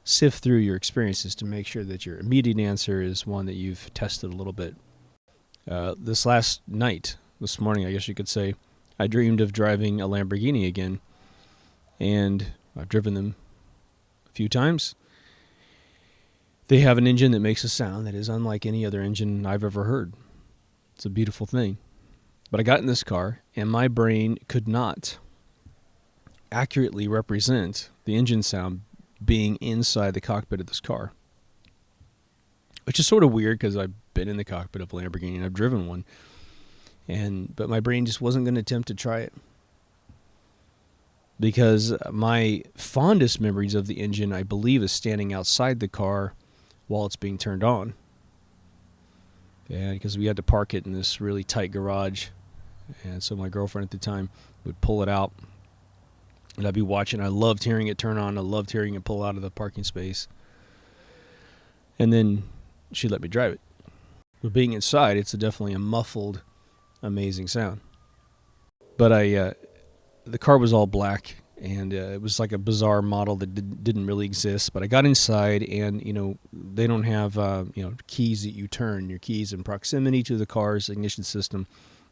sift through your experiences to make sure that your immediate answer is one that you've tested a little bit. This morning, I guess you could say, I dreamed of driving a Lamborghini again. And I've driven them a few times. They have an engine that makes a sound that is unlike any other engine I've ever heard. It's a beautiful thing. But I got in this car, and my brain could not accurately represent the engine sound being inside the cockpit of this car. Which is sort of weird because I've been in the cockpit of a Lamborghini and I've driven one. But my brain just wasn't going to attempt to try it. Because my fondest memories of the engine, I believe, is standing outside the car while it's being turned on. Yeah, because we had to park it in this really tight garage. And so my girlfriend at the time would pull it out. And I'd be watching. I loved hearing it turn on. I loved hearing it pull out of the parking space. And then she let me drive it. But being inside, it's definitely a muffled, amazing sound. But the car was all black, and it was like a bizarre model that didn't really exist. But I got inside, and they don't have keys that you turn. Your keys in proximity to the car's ignition system.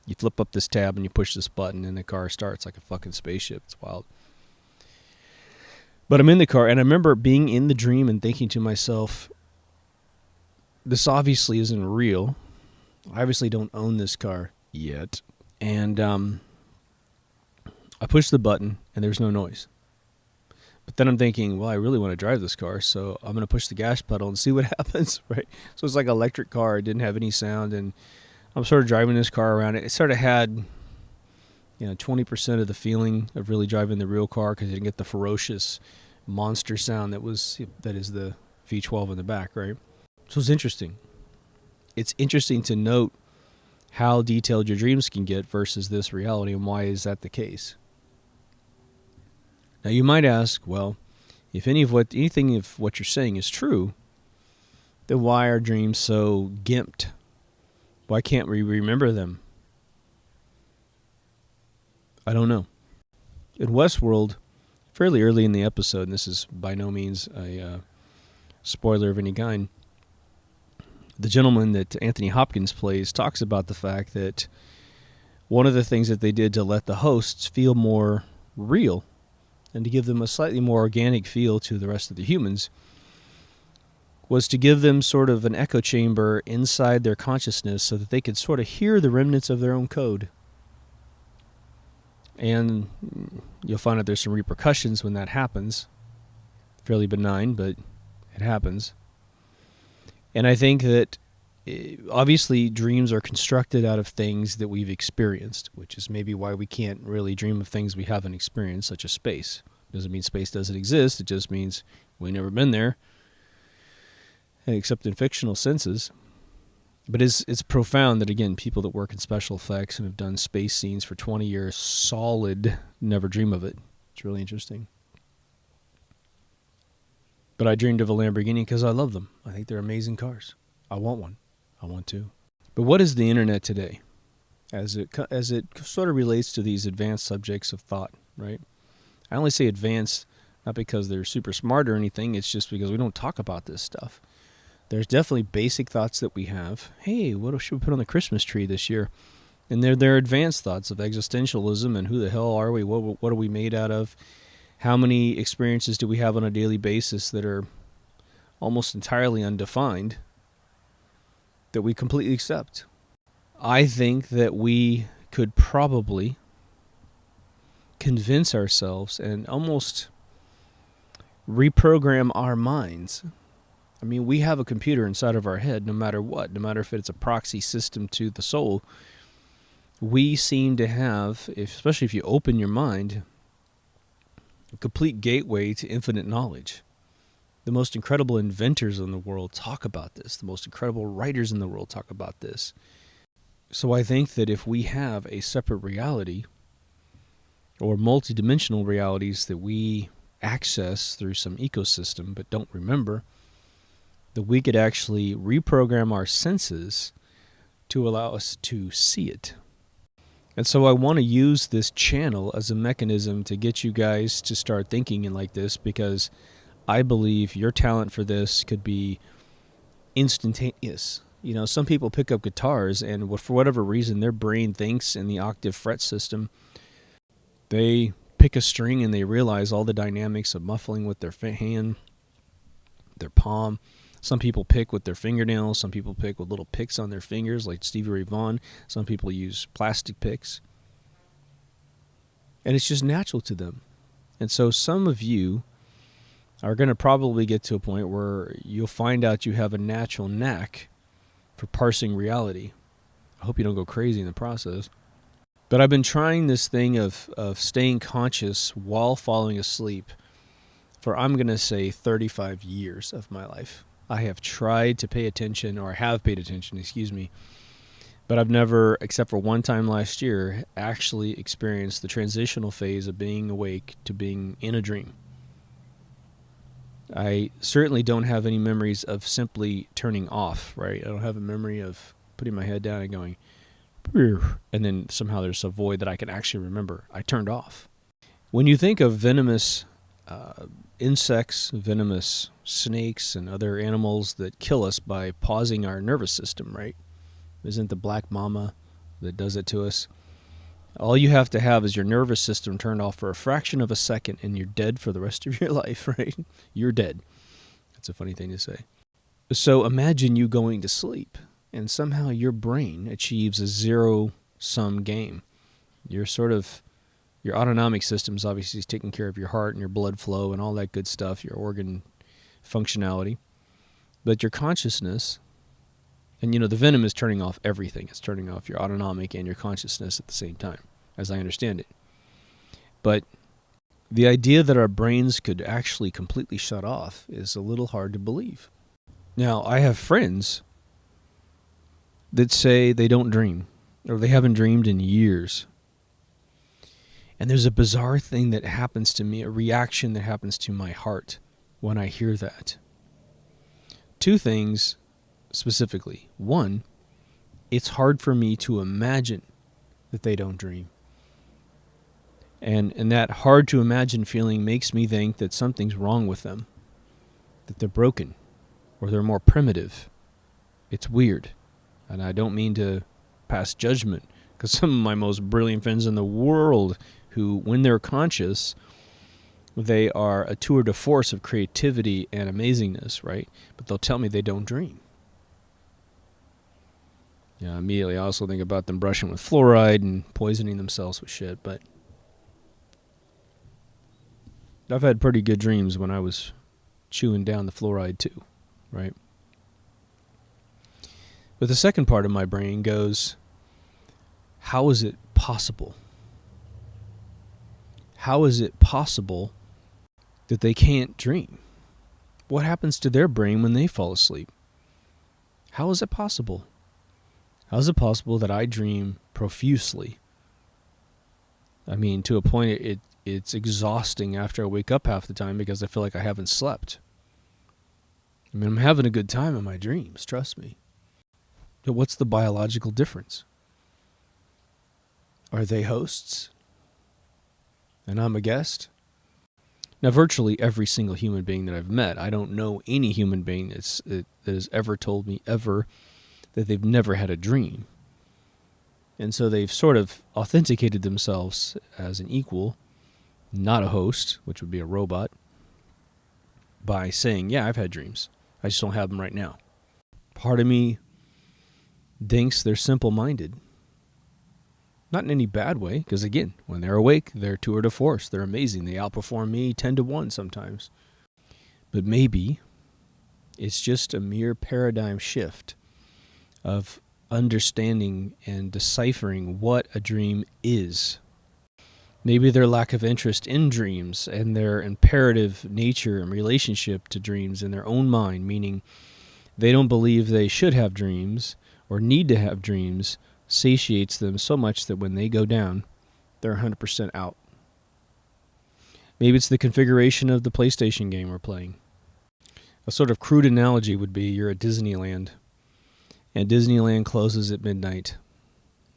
You flip up this tab and you push this button, and the car starts like a fucking spaceship. It's wild. But I'm in the car, and I remember being in the dream and thinking to myself, this obviously isn't real. I obviously don't own this car yet. And I push the button, and there's no noise. But then I'm thinking, well, I really want to drive this car, so I'm going to push the gas pedal and see what happens, right? So it's like an electric car. It didn't have any sound, and I'm sort of driving this car around. It sort of had 20% of the feeling of really driving the real car because you didn't get the ferocious monster sound that is the V12 in the back, right? So it's interesting. It's interesting to note how detailed your dreams can get versus this reality, and why is that the case? Now you might ask, well, if anything of what you're saying is true, then why are dreams so gimped? Why can't we remember them? I don't know. In Westworld, fairly early in the episode, and this is by no means a spoiler of any kind, the gentleman that Anthony Hopkins plays talks about the fact that one of the things that they did to let the hosts feel more real and to give them a slightly more organic feel to the rest of the humans was to give them sort of an echo chamber inside their consciousness so that they could sort of hear the remnants of their own code. And you'll find out there's some repercussions when that happens. Fairly benign, but it happens. And I think that obviously dreams are constructed out of things that we've experienced, which is maybe why we can't really dream of things we haven't experienced, such as space. Doesn't mean space doesn't exist. It just means we've never been there, except in fictional senses. But it's profound that, again, people that work in special effects and have done space scenes for 20 years solid never dream of it. It's really interesting. But I dreamed of a Lamborghini because I love them. I think they're amazing cars. I want one. I want two. But what is the internet today as it sort of relates to these advanced subjects of thought, right? I only say advanced not because they're super smart or anything. It's just because we don't talk about this stuff. There's definitely basic thoughts that we have. Hey, what should we put on the Christmas tree this year? And they're advanced thoughts of existentialism and who the hell are we? What are we made out of? How many experiences do we have on a daily basis that are almost entirely undefined that we completely accept? I think that we could probably convince ourselves and almost reprogram our minds. I mean, we have a computer inside of our head no matter what, no matter if it's a proxy system to the soul. We seem to have, especially if you open your mind, a complete gateway to infinite knowledge. The most incredible inventors in the world talk about this. The most incredible writers in the world talk about this. So I think that if we have a separate reality or multidimensional realities that we access through some ecosystem but don't remember, that we could actually reprogram our senses to allow us to see it. And so I want to use this channel as a mechanism to get you guys to start thinking like this, because I believe your talent for this could be instantaneous. Some people pick up guitars and for whatever reason their brain thinks in the octave fret system. They pick a string and they realize all the dynamics of muffling with their hand, their palm. Some people pick with their fingernails. Some people pick with little picks on their fingers like Stevie Ray Vaughan. Some people use plastic picks. And it's just natural to them. And so some of you are going to probably get to a point where you'll find out you have a natural knack for parsing reality. I hope you don't go crazy in the process. But I've been trying this thing of staying conscious while falling asleep for, I'm going to say, 35 years of my life. I have tried to pay attention, or have paid attention, but I've never, except for one time last year, actually experienced the transitional phase of being awake to being in a dream. I certainly don't have any memories of simply turning off, right? I don't have a memory of putting my head down and going, and then somehow there's a void that I can actually remember. I turned off. When you think of venomous insects, venomous snakes, and other animals that kill us by pausing our nervous system, right? Isn't the black mama that does it to us? All you have to have is your nervous system turned off for a fraction of a second, and you're dead for the rest of your life, right? You're dead. That's a funny thing to say. So imagine you going to sleep, and somehow your brain achieves a zero-sum game. Your autonomic system's obviously is taking care of your heart and your blood flow and all that good stuff, your organ functionality. But your consciousness, and the venom is turning off everything. It's turning off your autonomic and your consciousness at the same time, as I understand it. But the idea that our brains could actually completely shut off is a little hard to believe. Now, I have friends that say they don't dream, or they haven't dreamed in years. And there's a bizarre thing that happens to me, a reaction that happens to my heart when I hear that. Two things specifically. One, it's hard for me to imagine that they don't dream. And that hard to imagine feeling makes me think that something's wrong with them, that they're broken, or they're more primitive. It's weird. And I don't mean to pass judgment, because some of my most brilliant friends in the world who, when they're conscious, they are a tour de force of creativity and amazingness, right? But they'll tell me they don't dream. Yeah, immediately I also think about them brushing with fluoride and poisoning themselves with shit, but I've had pretty good dreams when I was chewing down the fluoride too, right? But the second part of my brain goes, how is it possible? How is it possible that they can't dream? What happens to their brain when they fall asleep? How is it possible? How is it possible that I dream profusely? I mean, to a point it's exhausting after I wake up half the time because I feel like I haven't slept. I mean, I'm having a good time in my dreams, trust me. But what's the biological difference? Are they hosts? And I'm a guest? Now, virtually every single human being that I've met, I don't know any human being that has ever told me ever that they've never had a dream. And so they've sort of authenticated themselves as an equal, not a host, which would be a robot, by saying, yeah, I've had dreams. I just don't have them right now. Part of me thinks they're simple-minded. Not in any bad way, because again, when they're awake, they're tour de force. They're amazing. They outperform me 10-1 sometimes. But maybe it's just a mere paradigm shift of understanding and deciphering what a dream is. Maybe their lack of interest in dreams and their imperative nature and relationship to dreams in their own mind, meaning they don't believe they should have dreams or need to have dreams, satiates them so much that when they go down, they're 100% out. Maybe it's the configuration of the PlayStation game we're playing. A sort of crude analogy would be you're at Disneyland, and Disneyland closes at midnight.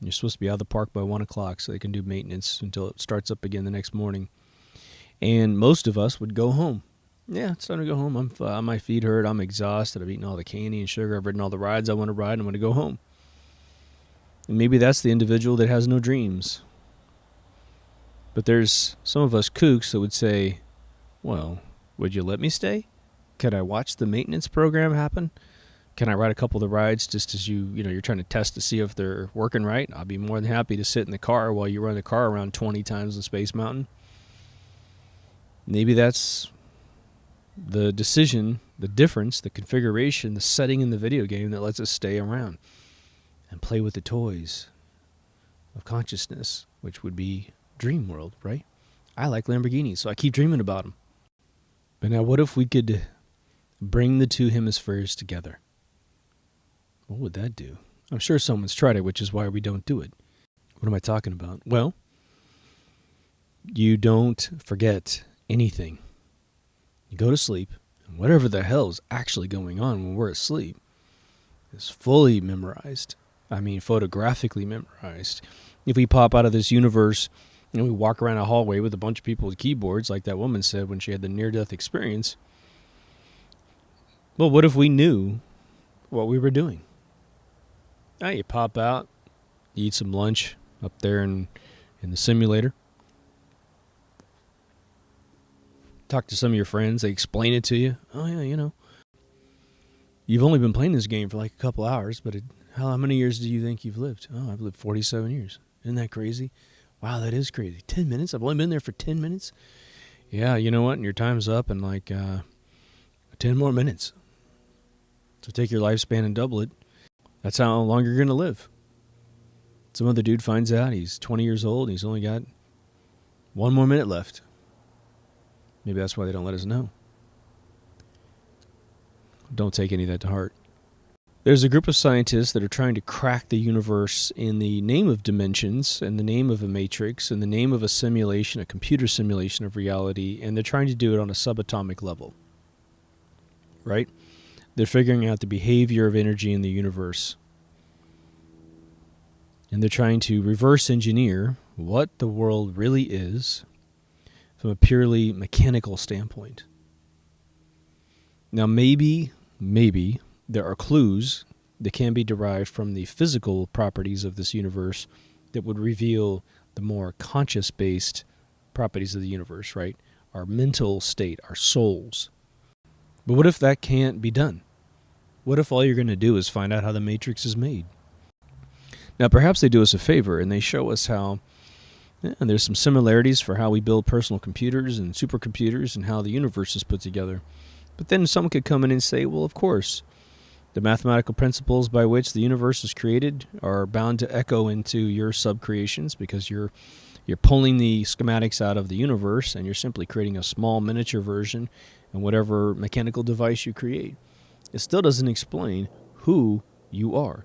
You're supposed to be out of the park by 1 o'clock so they can do maintenance until it starts up again the next morning. And most of us would go home. Yeah, it's time to go home. My feet hurt. I'm exhausted. I've eaten all the candy and sugar. I've ridden all the rides I want to ride. I'm going to go home. And maybe that's the individual that has no dreams. But there's some of us kooks that would say, well, would you let me stay? Can I watch the maintenance program happen? Can I ride a couple of the rides just as you're trying to test to see if they're working right? I'll be more than happy to sit in the car while you run the car around 20 times on Space Mountain. Maybe that's the decision, the difference, the configuration, the setting in the video game that lets us stay around and play with the toys of consciousness, which would be dream world, right? I like Lamborghinis, so I keep dreaming about them. But now what if we could bring the two hemispheres together? What would that do? I'm sure someone's tried it, which is why we don't do it. What am I talking about? Well, you don't forget anything. You go to sleep, and whatever the hell is actually going on when we're asleep is fully memorized. I mean, photographically memorized. If we pop out of this universe and we walk around a hallway with a bunch of people with keyboards, like that woman said when she had the near-death experience, well, what if we knew what we were doing? Now you pop out, you eat some lunch up there in the simulator. Talk to some of your friends. They explain it to you. Oh, yeah, you've only been playing this game for like a couple hours, but how many years do you think you've lived? Oh, I've lived 47 years. Isn't that crazy? Wow, that is crazy. 10 minutes? I've only been there for 10 minutes? Yeah, you know what? And your time's up in like 10 more minutes. So take your lifespan and double it. That's how long you're going to live. Some other dude finds out he's 20 years old and he's only got 1 more minute left. Maybe that's why they don't let us know. Don't take any of that to heart. There's a group of scientists that are trying to crack the universe in the name of dimensions, in the name of a matrix, in the name of a simulation, a computer simulation of reality, and they're trying to do it on a subatomic level. Right? They're figuring out the behavior of energy in the universe. And they're trying to reverse engineer what the world really is from a purely mechanical standpoint. Now, maybe there are clues that can be derived from the physical properties of this universe that would reveal the more conscious-based properties of the universe, right? Our mental state, our souls. But what if that can't be done? What if all you're going to do is find out how the matrix is made? Now, perhaps they do us a favor and they show us how there's some similarities for how we build personal computers and supercomputers and how the universe is put together. But then someone could come in and say, well, of course, the mathematical principles by which the universe is created are bound to echo into your sub-creations because you're pulling the schematics out of the universe and you're simply creating a small miniature version in whatever mechanical device you create. It still doesn't explain who you are.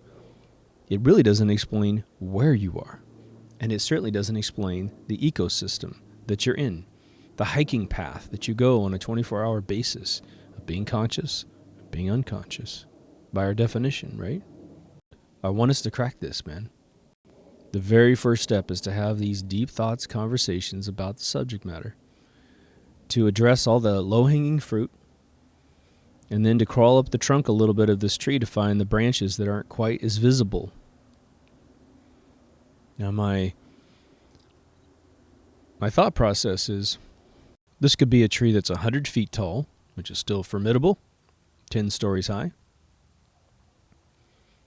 It really doesn't explain where you are. And it certainly doesn't explain the ecosystem that you're in, the hiking path that you go on a 24-hour basis of being conscious, being unconscious, by our definition, right? I want us to crack this, man. The very first step is to have these deep thoughts, conversations about the subject matter, to address all the low-hanging fruit, and then to crawl up the trunk a little bit of this tree to find the branches that aren't quite as visible. Now, my thought process is this could be a tree that's 100 feet tall, which is still formidable, 10 stories high.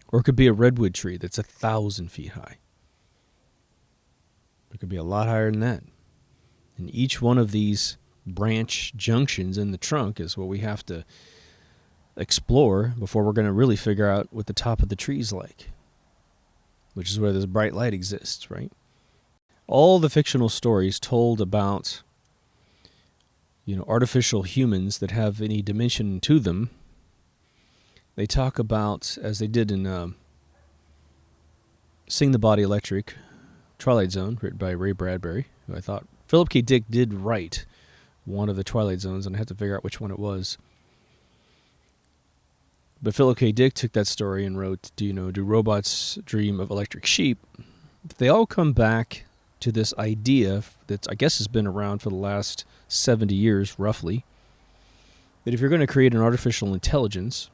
Or it could be a redwood tree that's 1,000 feet high. It could be a lot higher than that. And each one of these branch junctions in the trunk is what we have to explore before we're going to really figure out what the top of the tree is like, which is where this bright light exists, right? All the fictional stories told about, artificial humans that have any dimension to them, they talk about, as they did in Sing the Body Electric, Twilight Zone, written by Ray Bradbury, who I thought Philip K. Dick did write one of the Twilight Zones, and I had to figure out which one it was. But Philip K. Dick took that story and wrote, do robots dream of electric sheep? They all come back to this idea that I guess has been around for the last 70 years, roughly, that if you're going to create an artificial intelligence,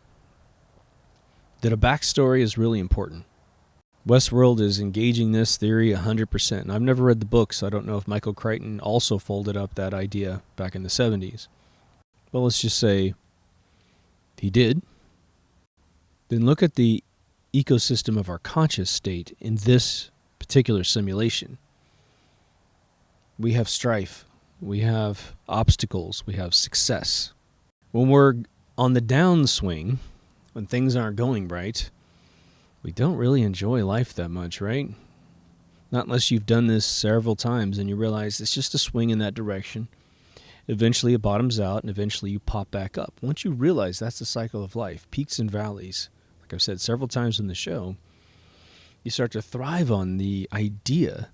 that a backstory is really important. Westworld is engaging this theory 100%. And I've never read the book, so I don't know if Michael Crichton also folded up that idea back in the 70s. Well, let's just say he did. Then look at the ecosystem of our conscious state in this particular simulation. We have strife we have obstacles, we have success. When we're on the downswing, when things aren't going right, we don't really enjoy life that much, right? Not unless you've done this several times and you realize it's just a swing in that direction. Eventually it bottoms out and eventually you pop back up. Once you realize that's the cycle of life, peaks and valleys, like I've said several times in the show, you start to thrive on the idea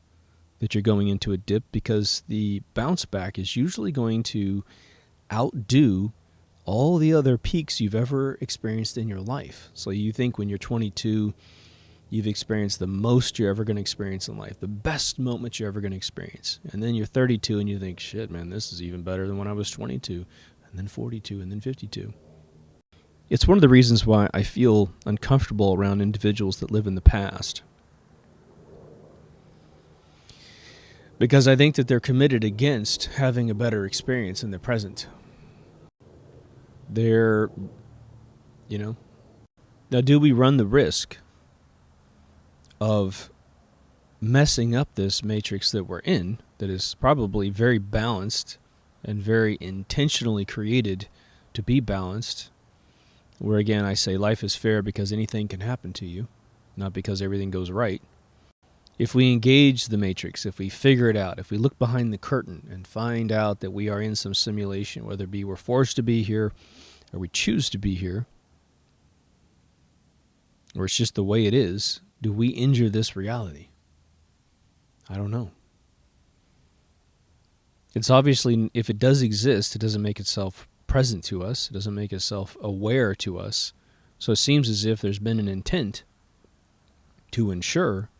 that you're going into a dip, because the bounce back is usually going to outdo all the other peaks you've ever experienced in your life. So you think when you're 22, you've experienced the most you're ever going to experience in life, the best moment you're ever going to experience. And then you're 32 and you think, shit, man, this is even better than when I was 22, and then 42, and then 52. It's one of the reasons why I feel uncomfortable around individuals that live in the past. Because I think that they're committed against having a better experience in the present. They're, now do we run the risk of messing up this matrix that we're in, that is probably very balanced and very intentionally created to be balanced, where again I say life is fair because anything can happen to you, not because everything goes right. If we engage the matrix, if we figure it out, if we look behind the curtain and find out that we are in some simulation, whether it be we're forced to be here or we choose to be here, or it's just the way it is, do we injure this reality? I don't know. It's obviously, if it does exist, it doesn't make itself present to us. It doesn't make itself aware to us. So it seems as if there's been an intent to ensure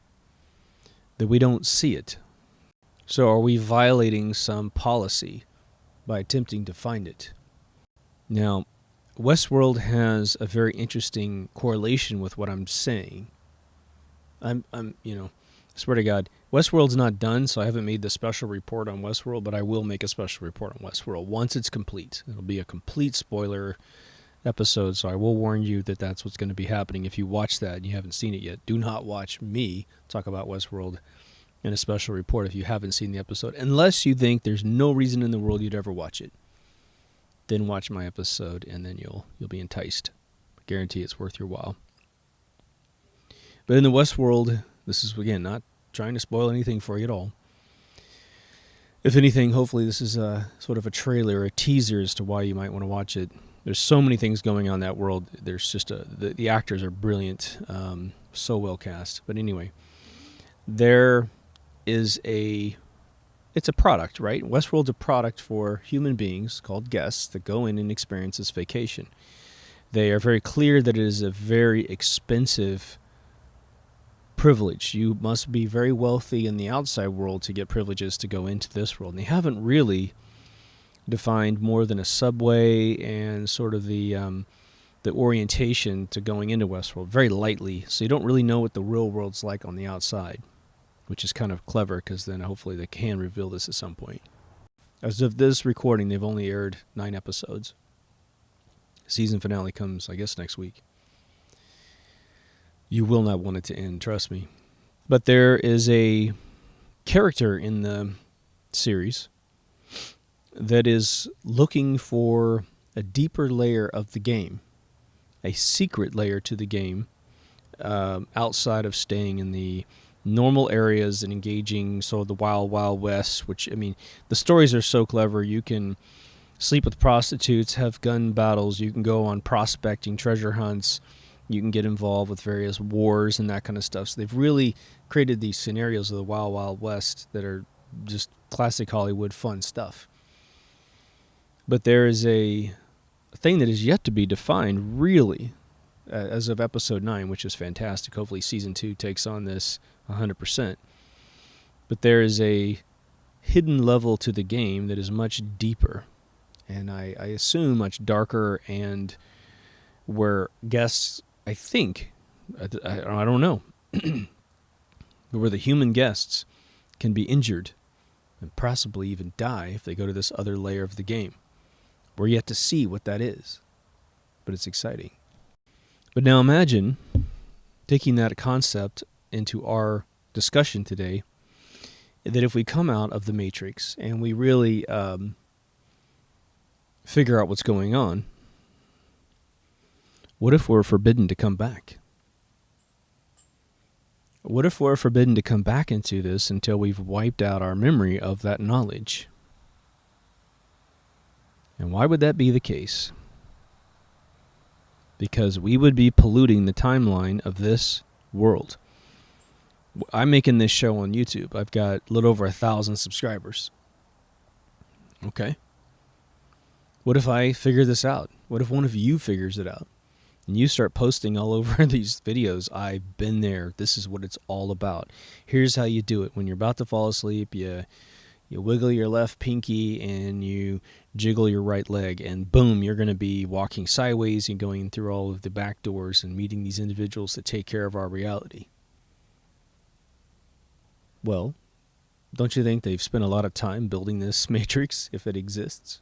that we don't see it. So are we violating some policy by attempting to find it? Now, Westworld has a very interesting correlation with what I'm saying. I swear to God, Westworld's not done, so I haven't made the special report on Westworld, but I will make a special report on Westworld once it's complete. It'll be a complete spoiler episode, so I will warn you that that's what's going to be happening. If you watch that and you haven't seen it yet, do not watch me talk about Westworld in a special report if you haven't seen the episode, unless you think there's no reason in the world you'd ever watch it. Then watch my episode, and then you'll be enticed. I guarantee it's worth your while. But in the Westworld, this is, again, not trying to spoil anything for you at all. If anything, hopefully this is a sort of a trailer, a teaser as to why you might want to watch it. There's so many things going on in that world. There's just the actors are brilliant, so well cast. But anyway, there is it's a product, right? Westworld's a product for human beings called guests that go in and experience this vacation. They are very clear that it is a very expensive privilege. You must be very wealthy in the outside world to get privileges to go into this world. And they haven't really defined more than a subway and sort of the orientation to going into Westworld very lightly. So you don't really know what the real world's like on the outside, which is kind of clever, because then hopefully they can reveal this at some point. As of this recording, they've only aired 9 episodes. Season finale comes, I guess, next week. You will not want it to end, trust me. But there is a character in the series that is looking for a deeper layer of the game, a secret layer to the game, outside of staying in the normal areas and engaging sort of the wild, wild west, which, I mean, the stories are so clever. You can sleep with prostitutes, have gun battles, you can go on prospecting, treasure hunts, you can get involved with various wars and that kind of stuff. So they've really created these scenarios of the wild, wild west that are just classic Hollywood fun stuff. But there is a thing that is yet to be defined, really, as of episode 9, which is fantastic. Hopefully season 2 takes on this 100%. But there is a hidden level to the game that is much deeper, and I assume much darker, and where guests, I think, I don't know, but where the human guests can be injured and possibly even die if they go to this other layer of the game. We're yet to see what that is, but it's exciting. But now imagine taking that concept into our discussion today that if we come out of the Matrix and we really figure out what's going on, what if we're forbidden to come back? What if we're forbidden to come back into this until we've wiped out our memory of that knowledge? And why would that be the case? Because we would be polluting the timeline of this world. I'm making this show on YouTube. I've got a little over 1,000 subscribers. Okay. What if I figure this out? What if one of you figures it out? And you start posting all over these videos. I've been there. This is what it's all about. Here's how you do it. When you're about to fall asleep, you wiggle your left pinky and you jiggle your right leg, and boom, you're going to be walking sideways and going through all of the back doors and meeting these individuals that take care of our reality. Well, don't you think they've spent a lot of time building this matrix if it exists?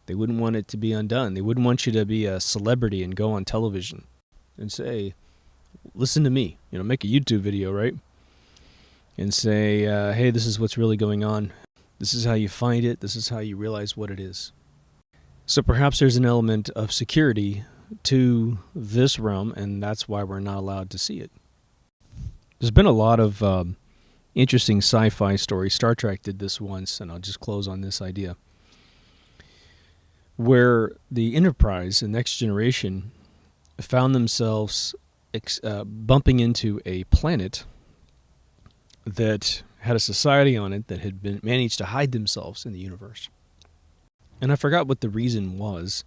They wouldn't want it to be undone. They wouldn't want you to be a celebrity and go on television and say, listen to me, make a YouTube video, right? And say, hey, this is what's really going on. This is how you find it. This is how you realize what it is. So perhaps there's an element of security to this realm, and that's why we're not allowed to see it. There's been a lot of interesting sci-fi stories. Star Trek did this once, and I'll just close on this idea, where the Enterprise, the next generation, found themselves bumping into a planet that had a society on it that had been managed to hide themselves in the universe. And I forgot what the reason was.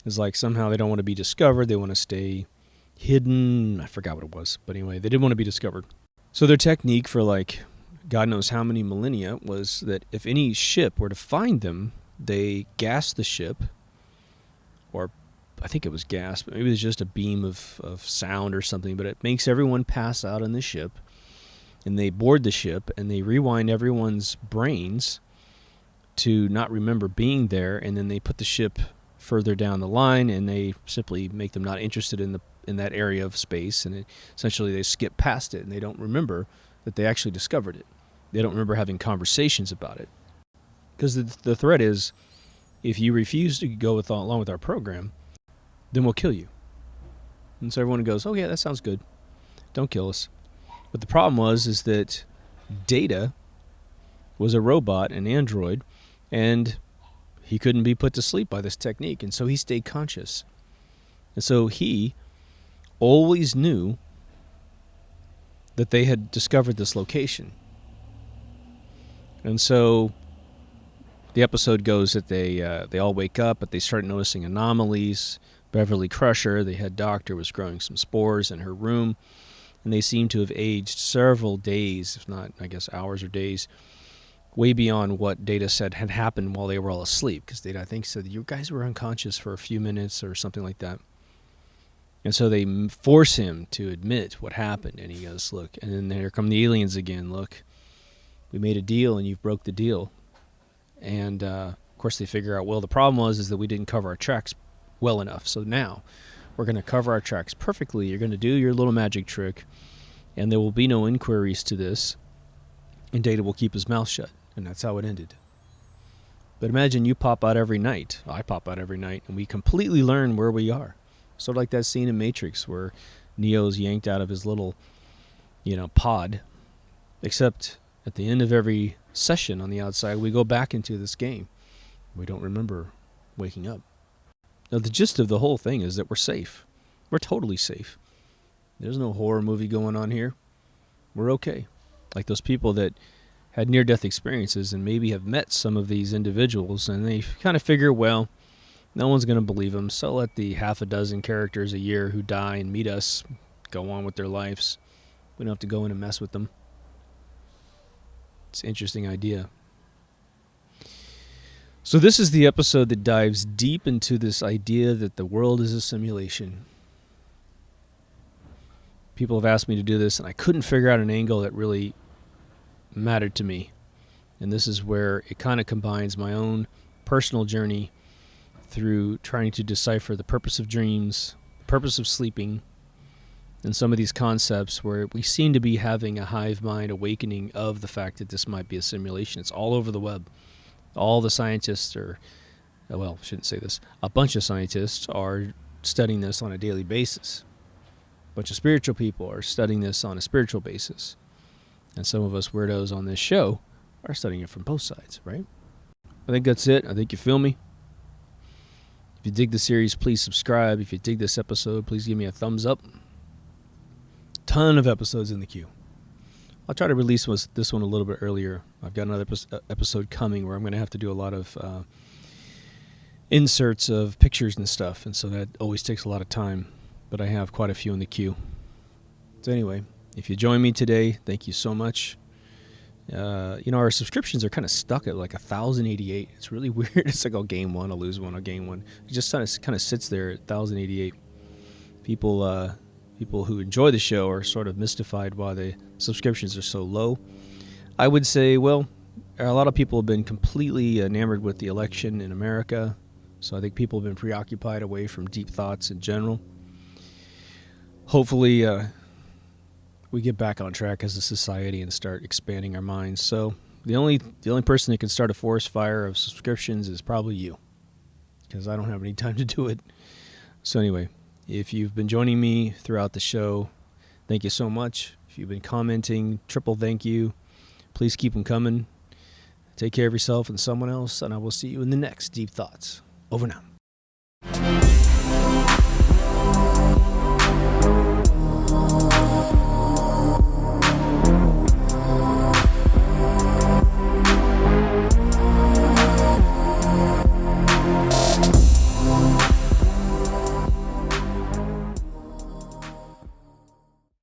It's like somehow they don't want to be discovered. They want to stay hidden. I forgot what it was. But anyway, they didn't want to be discovered. So their technique for God knows how many millennia was that if any ship were to find them, they gassed the ship, or I think it was gas, but maybe it was just a beam of sound or something, but it makes everyone pass out on the ship, and they board the ship, and they rewind everyone's brains to not remember being there, and then they put the ship further down the line, and they simply make them not interested in that area of space, and essentially they skip past it, and they don't remember that they actually discovered it. They don't remember having conversations about it. Because the threat is, if you refuse to go along with our program, then we'll kill you. And so everyone goes, oh yeah, that sounds good. Don't kill us. But the problem is that Data was a robot, an android, and he couldn't be put to sleep by this technique, and so he stayed conscious. And so he always knew that they had discovered this location. And so the episode goes that they all wake up, but they start noticing anomalies. Beverly Crusher, the head doctor, was growing some spores in her room, and they seem to have aged several days, if not, I guess, hours or days, way beyond what Data said had happened while they were all asleep, because Data, I think, said, you guys were unconscious for a few minutes or something like that. And so they force him to admit what happened, and he goes, look, and then there come the aliens again, look, we made a deal, and you've broke the deal. And, of course, they figure out, well, the problem is that we didn't cover our tracks well enough. So now we're going to cover our tracks perfectly. You're going to do your little magic trick, and there will be no inquiries to this, and Data will keep his mouth shut. And that's how it ended. But imagine you pop out every night. I pop out every night, and we completely learn where we are. Sort of like that scene in Matrix where Neo's yanked out of his little, pod. Except at the end of every session on the outside, we go back into this game. We don't remember waking up. Now, the gist of the whole thing is that we're safe. We're totally safe. There's no horror movie going on here. We're okay. Like those people that had near-death experiences and maybe have met some of these individuals, and they kind of figure, well, no one's going to believe them, so let the half a dozen characters a year who die and meet us go on with their lives. We don't have to go in and mess with them. It's an interesting idea. So this is the episode that dives deep into this idea that the world is a simulation. People have asked me to do this, and I couldn't figure out an angle that really mattered to me. And this is where it kind of combines my own personal journey through trying to decipher the purpose of dreams, the purpose of sleeping, and some of these concepts where we seem to be having a hive mind awakening of the fact that this might be a simulation. It's all over the web. All the scientists are, well, I shouldn't say this, a bunch of scientists are studying this on a daily basis. A bunch of spiritual people are studying this on a spiritual basis. And some of us weirdos on this show are studying it from both sides, right? I think that's it. I think you feel me. If you dig the series, please subscribe. If you dig this episode, please give me a thumbs up. Ton of episodes in the queue. I'll try to release this one a little bit earlier. I've got another episode coming where I'm going to have to do a lot of inserts of pictures and stuff, and so that always takes a lot of time, but I have quite a few in the queue. So anyway, if you join me today, thank you so much. Our subscriptions are kind of stuck at like 1,088. It's really weird. It's like I'll gain one, I'll lose one, I'll gain one. It just kind of sits there at 1,088. People who enjoy the show are sort of mystified why the subscriptions are so low. I would say, well, a lot of people have been completely enamored with the election in America, so I think people have been preoccupied away from deep thoughts in general. Hopefully, we get back on track as a society and start expanding our minds. So the only person that can start a forest fire of subscriptions is probably you, because I don't have any time to do it. So anyway, if you've been joining me throughout the show, thank you so much. If you've been commenting, triple thank you. Please keep them coming. Take care of yourself and someone else, and I will see you in the next Deep Thoughts. Over now.